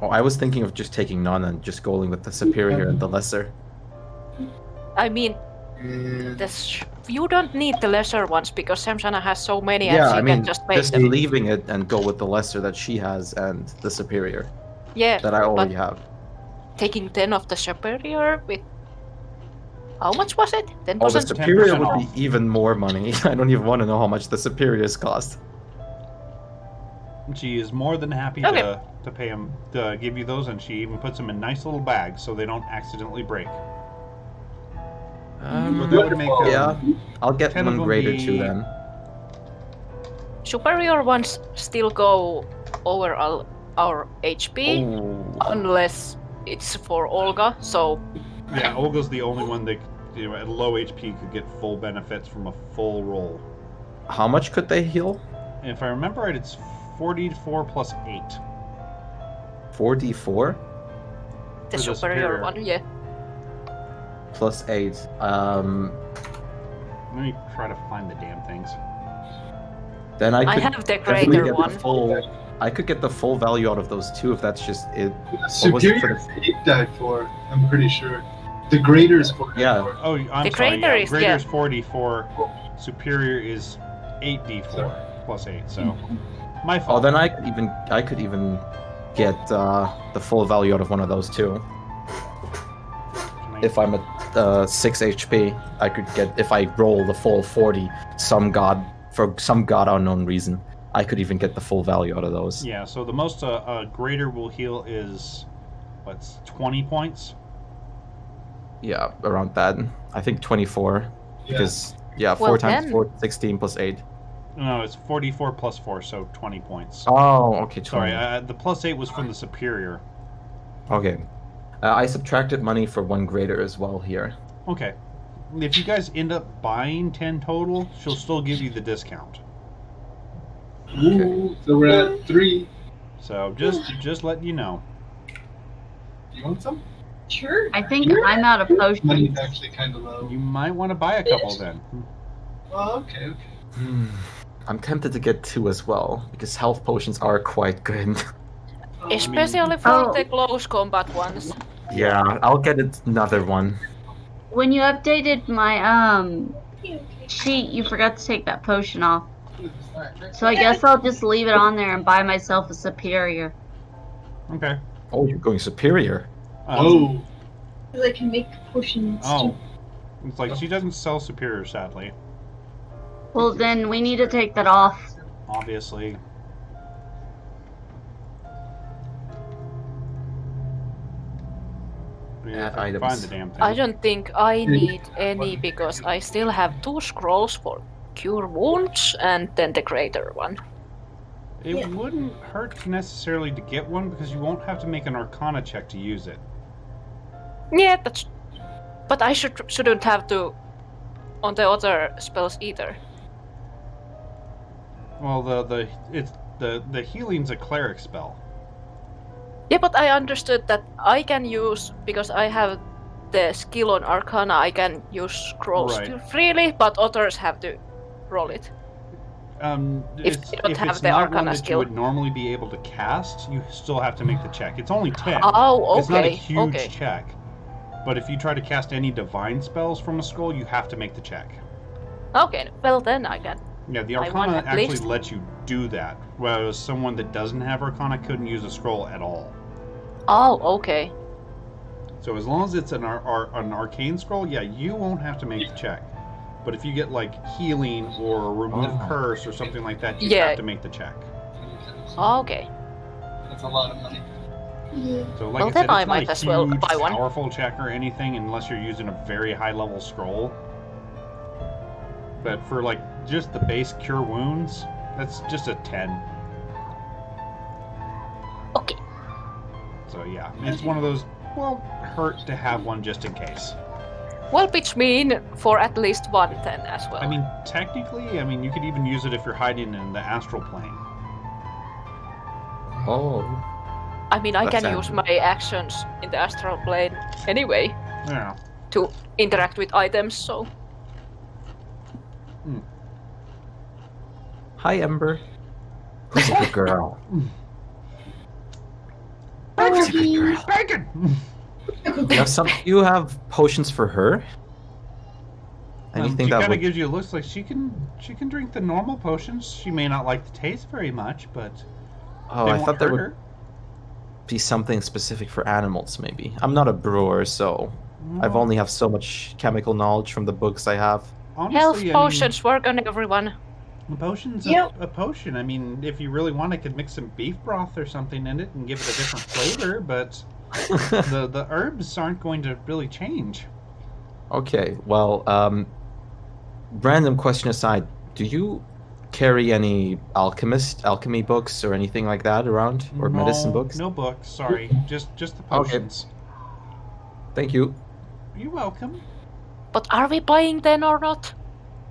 Oh, I was thinking of just taking none and just going with the superior and the lesser. I mean, And you don't need the lesser ones because Samsana has so many Yeah, and she I mean, can just make them. leaving it and go with the lesser that she has and the superior Yeah, that I already but have. taking 10 of the superior with... How much was it? 10%? Oh, the superior 10% would off. be even more money. I don't even want to know how much the superiors cost. She is more than happy Okay. to pay him to give you those, and she even puts them in nice little bags so they don't accidentally break. But that would make yeah, I'll get 10 of one them greater be- too then. Superior ones still go over our HP, Oh. unless it's for Olga, so... Yeah, Olga's the only one that at low HP could get full benefits from a full roll. How much could they heal? And if I remember right, it's 44 plus 8. 4d4 The For the superior superior. one, yeah. plus 8. Let me try to find the damn things. Then I I could have the definitely greater get one. the full. I could get the full value out of those two if that's just it. was it for superior 8 died for. I'm pretty sure. The greater's 4. Yeah. Oh, I'm The sorry. greater Yeah, is- greater is yeah. 44. Superior is 8d4 plus 8. So my Oh, fault. then I could even get the full value out of one of those two. Can I- If I'm at 6 HP, I could get if I roll the full 40. For some god unknown reason, I could even get the full value out of those. Yeah, so the most greater will heal is what's 20 points. Yeah, around that. I think 24 because Well, 4 times then- 4, 16 plus 8. No, it's 44 plus 4, so 20 points. Oh, okay, 20. Sorry, the plus 8 was from the superior. Okay. I subtracted money for one greater as well here. Okay. If you guys end up buying 10 total, she'll still give you the discount. Ooh, so we're at 3. So just letting you know. You want some? Sure. I think I'm out of potions. Money's actually kind of low. You might want to buy a couple then. Oh, okay. I'm tempted to get 2 as well because health potions are quite good. Oh, Especially for Oh. the close combat ones. Yeah, I'll get another one. When you updated my sheet, you forgot to take that potion off. So I guess I'll just leave it on there and buy myself a superior. Okay. Oh, you're going superior. Oh, I can make potions. Oh. It's like she doesn't sell superior, sadly. Well, then we need to take that off. Obviously. Maybe Add if I can items. find the damn thing. I don't think I need any because I still have 2 scrolls for cure wounds and then the greater one. It Yeah. wouldn't hurt necessarily to get one because you won't have to make an Arcana check to use it. Yeah, that's. But I shouldn't have to on the other spells either. Well, the healing's a cleric spell. Yeah, but I understood that I can use because I have the skill on Arcana. I can use scrolls Right. freely, but others have to roll it. If If you don't have it's the not one Arcana that skill. you would normally be able to cast, you still have to make the check. It's only 10. Oh, It's not a okay. huge Okay. check. But if you try to cast any divine spells from a scroll, you have to make the check. Okay. Well, then I can. Yeah, the I want Arcana at actually least- lets you do that, whereas someone that doesn't have Arcana couldn't use a scroll at all. Oh, okay. So as long as it's an arcane scroll, yeah, you won't have to make the check. But if you get like healing or remove Oh. curse or something like that, you Yeah. have to make the check. Okay. That's a lot of money. Yeah. So like Well, I then said, I it's might not a as well huge, buy one. powerful check or anything unless you're using a very high level scroll. But for like just the base cure wounds, that's just a 10. Okay. So yeah, it's one of those, well, hurt to have one just in case. Well, pitch me in for at least one then as well. I mean, technically, you could even use it if you're hiding in the astral plane. Oh. I that's can use handy. my actions in the astral plane anyway Yeah. to interact with items. So Hi, Ember. Who's a good girl? Oh, Bacon! You have potions for her? Anything she that kind of would gives you looks like she can drink the normal potions. She may not like the taste very much, but Oh, they I won't thought there hurt would her. be something specific for animals, maybe. I'm not a brewer, so I've Well, only have so much chemical knowledge from the books I have. honestly, health potions work on everyone. A potion's Yep. a potion. I mean, if you really want, I could mix some beef broth or something in it and give it a different flavor, but the herbs aren't going to really change. Okay, well, random question aside, do you carry any alchemy books or anything like that around, or medicine books? No books. Sorry, just the Okay. potions. Thank you. You're welcome. But are we buying then or not?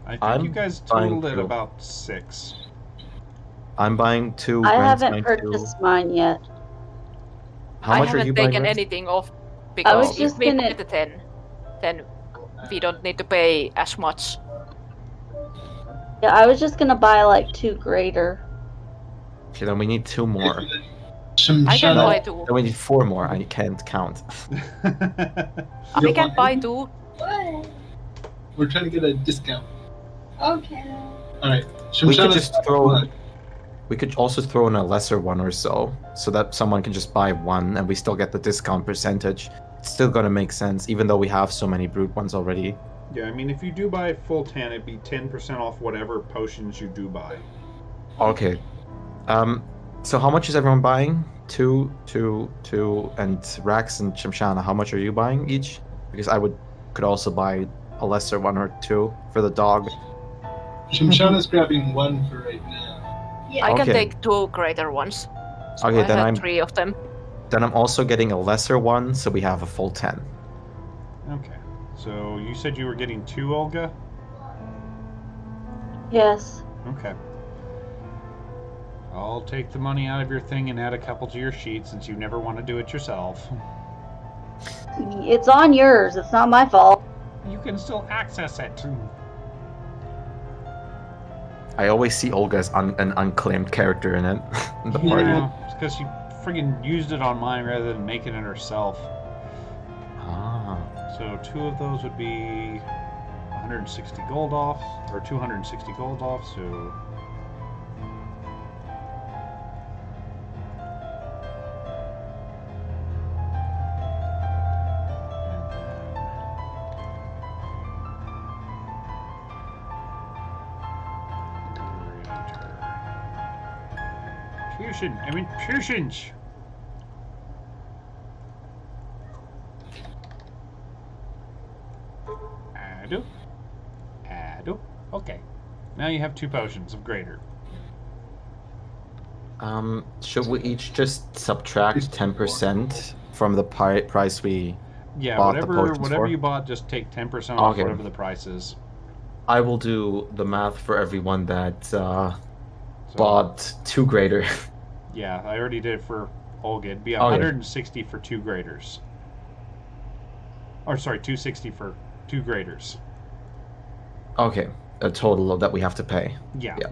I think I'm you guys buying totaled at two. about 6. I'm buying 2. I Brent's haven't buying 2. purchased mine yet. How I much are haven't you buying? taken Brent? anything off because was if just we gonna- buy the 10, then we don't need to pay as much. Yeah, I was just gonna buy like 2 greater. Okay, then we need 2 more. I can Shimshana, buy 2. Then we need 4 more. I can't count. We you can want buy any? 2. What? We're trying to get a discount. Okay. Alright. We could Shimshana's just throw. what? We could also throw in a lesser one or so that someone can just buy one and we still get the discount percentage. It's still gonna make sense, even though we have so many brute ones already. Yeah, I mean, if you do buy full 10, it'd be 10% off whatever potions you do buy. Okay. So how much is everyone buying? 2, and Rax and Chimshana, how much are you buying each? Because I could also buy a lesser one or 2 for the dog. Shimshana's grabbing 1 for right now. Yeah. I can Okay. take 2 greater ones. So Okay, I then have I'm- 3 of them. Then I'm also getting a lesser one, so we have a full 10. Okay. So you said you were getting 2, Olga? Yes. Okay. I'll take the money out of your thing and add a couple to your sheet since you never want to do it yourself. It's on yours. It's not my fault. You can still access it. I always see Olga as an unclaimed character in it. In the party. Yeah, it's because she friggin' used it on mine rather than making it herself. Ah. So 2 of those would be 160 gold off, or 260 gold off, so... Potions! Ado. Ado. Okay. Now you have 2 potions of greater. Should we each just subtract 10% from the price we Yeah, bought the whatever potions whatever for? you bought, just take 10% off Okay. whatever the price is. I will do the math for everyone that So, bought 2 greater. Yeah, I already did it for Olga. It'd be Okay. 160 for 2 graders. Or sorry, 260 for 2 graders. Okay, a total of that we have to pay. Yeah. Yeah.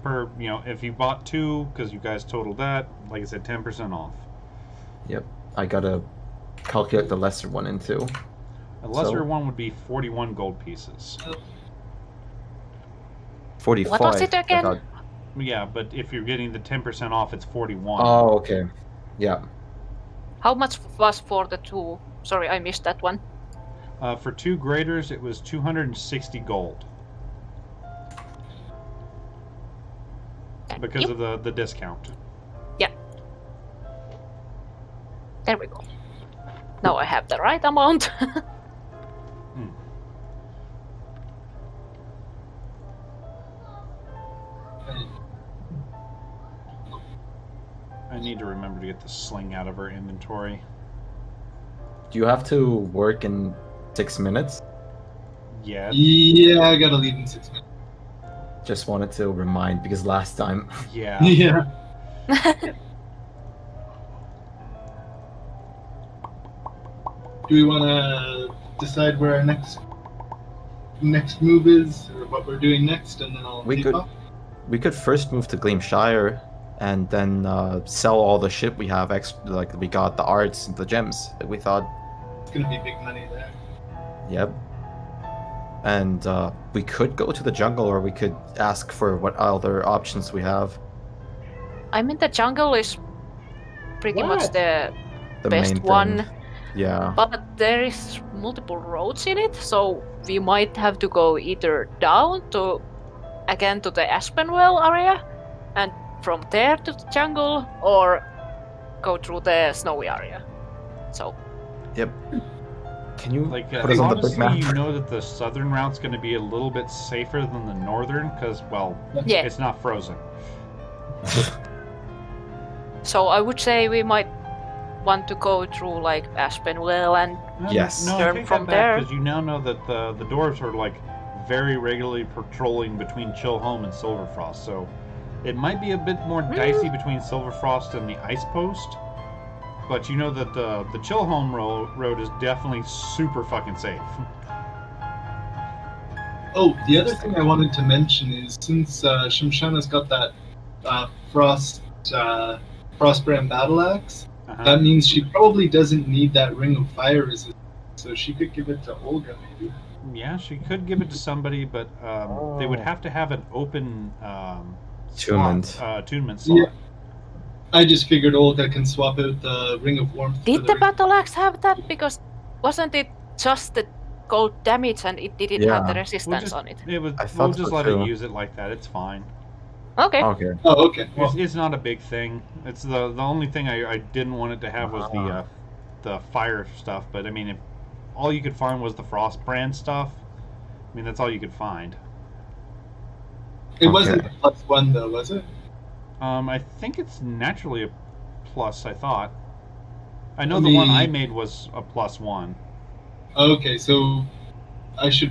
Per, if you bought 2, because you guys totaled that, like I said, 10% off. Yep. I gotta calculate the lesser one in too. A lesser So- one would be 41 gold pieces. 45. What was it I again? thought- Yeah, but if you're getting the 10% off, it's 41. Oh, okay. Yeah. How much was for the 2? Sorry, I missed that one. For 2 graders, it was 260 gold. Because Yep. of the discount. There we go. Now I have the right amount. I need to remember to get the sling out of her inventory. Do you have to work in 6 minutes? Yeah. Yeah, I gotta leave in 6 minutes. Just wanted to remind because last time. Yeah. Yeah. Do we want to decide where our next move is, or what we're doing next, and then I'll We take could- off? We could first move to Gleamshire and then sell all the shit we have. Like we got the arts and the gems that we thought. It's gonna be big money there. Yep. And we could go to the jungle, or we could ask for what other options we have. I mean, the jungle is pretty much What? the The best main one, thing. Yeah. but there is multiple roads in it, so we might have to go either down to the Aspenwell area, and from there to the jungle, or go through the snowy area. So Yep. Can you Like, put us on the big honestly, map? you know that the southern route's going to be a little bit safer than the northern, because, well, yeah, it's not frozen. so I would say we might want to go through like Aspenwell and Yes. No, Turn take from that back, there. because you now know that the dwarves are, like, very regularly patrolling between Chillhome and Silverfrost, so it might be a bit more dicey between Silverfrost and the Ice Post, but you know that the Chillhome road is definitely super fucking safe. Oh, the other thing I wanted to mention is since Shamshana's got that Frostbrand battle axe, Uh-huh. that means she probably doesn't need that ring of fire resistance, so she could give it to Olga maybe. Yeah, she could give it to somebody, but they would have to have an open Attunement. attunement slot. Yeah. I just figured Olga can swap out the ring of warmth. for did the the ring- battle axe have that? Because wasn't it just the gold damage and it didn't have the Yeah. resistance on it? It was. I We'll thought just so let too. it use it like that. It's fine. Okay. Okay. Oh, okay. Well, It's not a big thing. It's the only thing I didn't want it to have was the fire stuff. But I mean, if all you could find was the Frostbrand stuff, I mean that's all you could find. it wasn't okay. a +1 though, was it? I think it's naturally a plus. I thought. I know I the one mean- I made was a +1. Okay, so we should.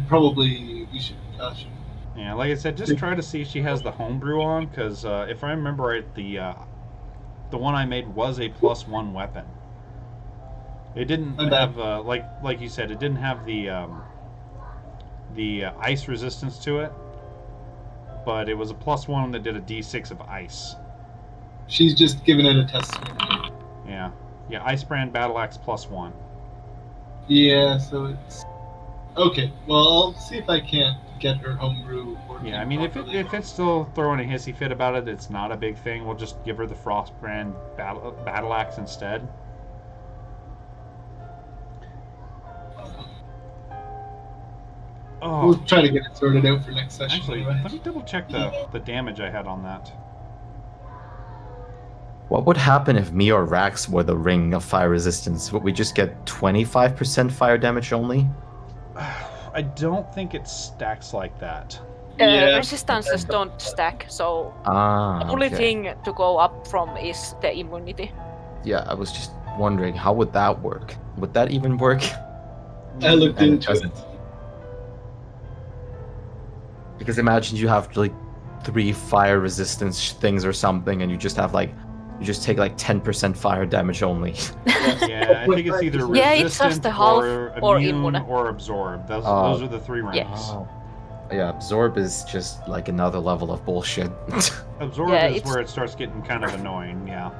Yeah, like I said, just try to see if she has the homebrew on, because if I remember right, the one I made was a +1 weapon. It didn't My bad. have like you said, it didn't have the ice resistance to it, but it was a +1 that did a D6 of ice. She's just giving it a test. Yeah, Icebrand Battle Axe +1. Yeah, so it's okay. Well, I'll see if I can't get her homebrew. working Yeah, I mean, properly. if it's still throwing a hissy fit about it, it's not a big thing. We'll just give her the Frostbrand Battle Axe instead. Oh, We'll try to get it sorted out for next session. actually, anyway. let me double check the damage I had on that. What would happen if me or Rax were the ring of fire resistance? Would we just get 25% fire damage only? I don't think it stacks like that. Yeah. Resistances don't stack, so Ah, the only okay. thing to go up from is the immunity. Yeah, I was just wondering how would that work? Would that even work? I looked And it into it. doesn't. Because imagine you have like 3 fire resistance things or something, and you just have like you just take like 10% fire damage only. Yeah, I think it's either Yeah, it's just resistant a half or or immune immune. or absorb. Those Oh. are the 3 ranks. Yes. Yeah, absorb is just like another level of bullshit. Absorb Yeah, is it's- where it starts getting kind of annoying, yeah.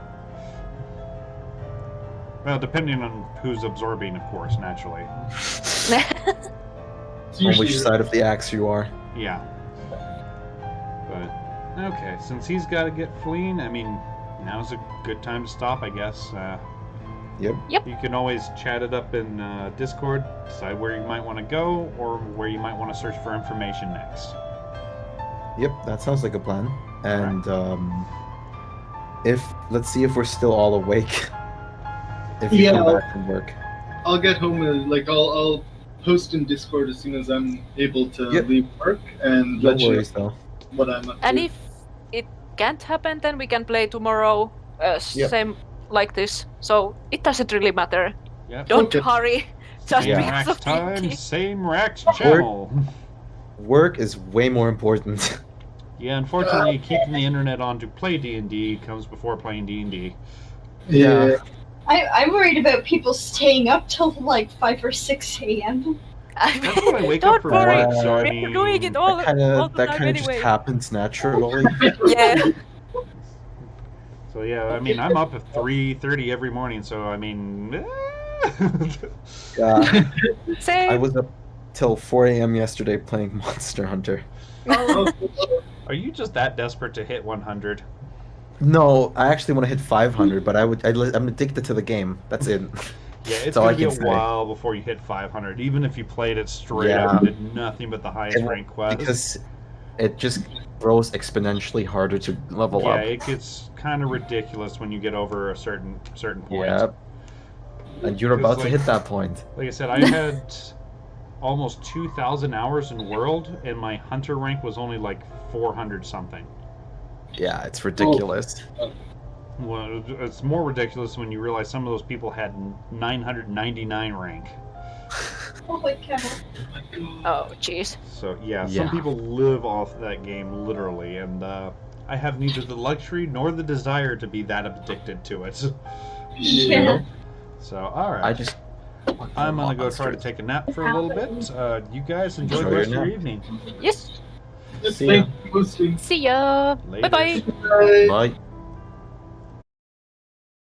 Well, depending on who's absorbing, of course, naturally. It's On which usually- side of the axe you are. Yeah. But, okay, since he's got to get fleeing, I mean, now's a good time to stop, I guess. Yep. You can always chat it up in Discord, decide where you might want to go, or where you might want to search for information next. Yep, that sounds like a plan. And if let's see if we're still all awake. If you Yeah, come I'll- back from work. I'll get home and I'll post in Discord as soon as I'm able to Yep. leave work and No let you know worries though. what I'm up And to. if it can't happen, then we can play tomorrow, Yep. same like this. So it doesn't really matter. Yep. Don't Okay. hurry. Just Same Yeah. because Rax of time, DND. same Rax channel. Work is way more important. Yeah, unfortunately, keeping the internet on to play D&D comes before playing D&D. Yeah. I'm worried about people staying up till like 5 or 6 a.m. That's what I wake Don't up for worry. work, so I We're mean... doing it all, that kind all of the time just anyway. happens naturally. Yeah. So yeah, I mean, I'm up at 3:30 every morning, so I mean... Yeah. Same. I was up till 4 a.m. yesterday playing Monster Hunter. Oh, Are you just that desperate to hit 100? No, I actually want to hit 500, but I'm addicted to the game. That's it. Yeah, it's all gonna I be a can say. while before you hit 500, even if you played it straight Yeah. up and did nothing but the highest And rank quest. Because it just grows exponentially harder to level Yeah, up. it gets kind of ridiculous when you get over a certain point. Yeah. And you're about to like- hit that point. Like I said, I had almost 2,000 hours in World, and my hunter rank was only like 400 something. Yeah, it's ridiculous. Well, it's more ridiculous when you realize some of those people had 999 rank. Oh my god. Oh, jeez. So yeah, Yeah. some people live off that game literally, and I have neither the luxury nor the desire to be that addicted to it. Yeah. So all right, I just. I'm gonna go try to take a nap for a little bit. You guys enjoy the Enjoy rest of your your nap. evening. Yes. See ya. Thank you for hosting. See ya. Later. Bye bye. Bye. Bye.